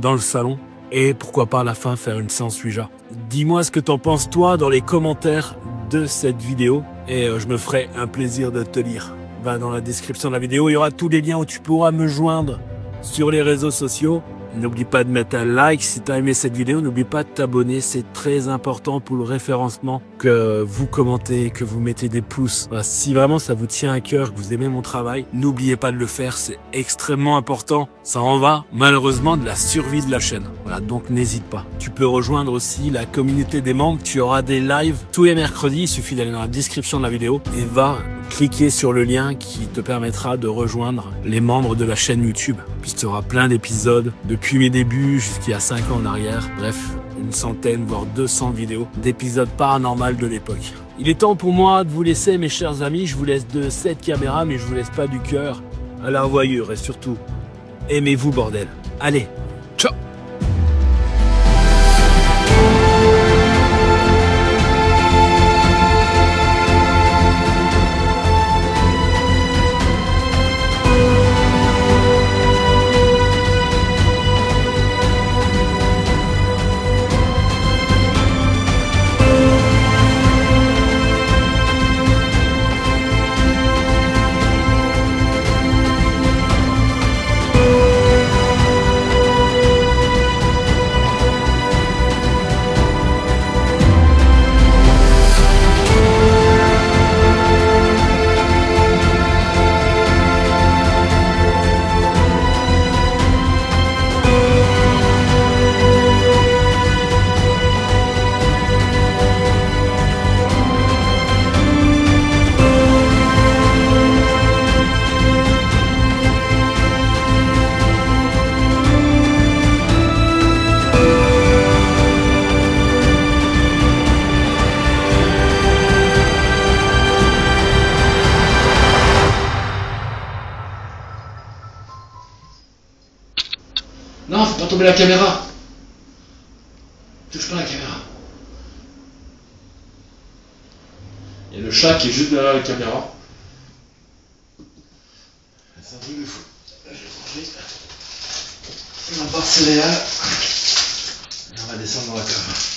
dans le salon. Et pourquoi pas à la fin faire une séance Ouija. Dis-moi ce que t'en penses toi dans les commentaires de cette vidéo et je me ferai un plaisir de te lire. Dans la description de la vidéo, il y aura tous les liens où tu pourras me joindre sur les réseaux sociaux. N'oublie pas de mettre un like si tu as aimé cette vidéo. N'oublie pas de t'abonner, c'est très important pour le référencement. Que vous commentez, que vous mettez des pouces. Voilà, si vraiment ça vous tient à cœur, que vous aimez mon travail, n'oubliez pas de le faire, c'est extrêmement important. Ça en va malheureusement de la survie de la chaîne. Voilà, donc n'hésite pas. Tu peux rejoindre aussi la communauté des membres. Tu auras des lives tous les mercredis. Il suffit d'aller dans la description de la vidéo et va cliquer sur le lien qui te permettra de rejoindre les membres de la chaîne YouTube. Puis tu auras plein d'épisodes depuis mes débuts jusqu'à 5 ans en arrière. Bref, une centaine voire 200 vidéos d'épisodes paranormaux de l'époque. Il est temps pour moi de vous laisser mes chers amis. Je vous laisse de cette caméra mais je vous laisse pas du cœur à la voyure et surtout aimez-vous bordel. Allez, ciao. Non, faut pas tomber la caméra. Touche pas la caméra. Il y a le chat qui est juste derrière la caméra. C'est un truc de fou. Je vais manger ma barre céréales. Et on va descendre dans la cave.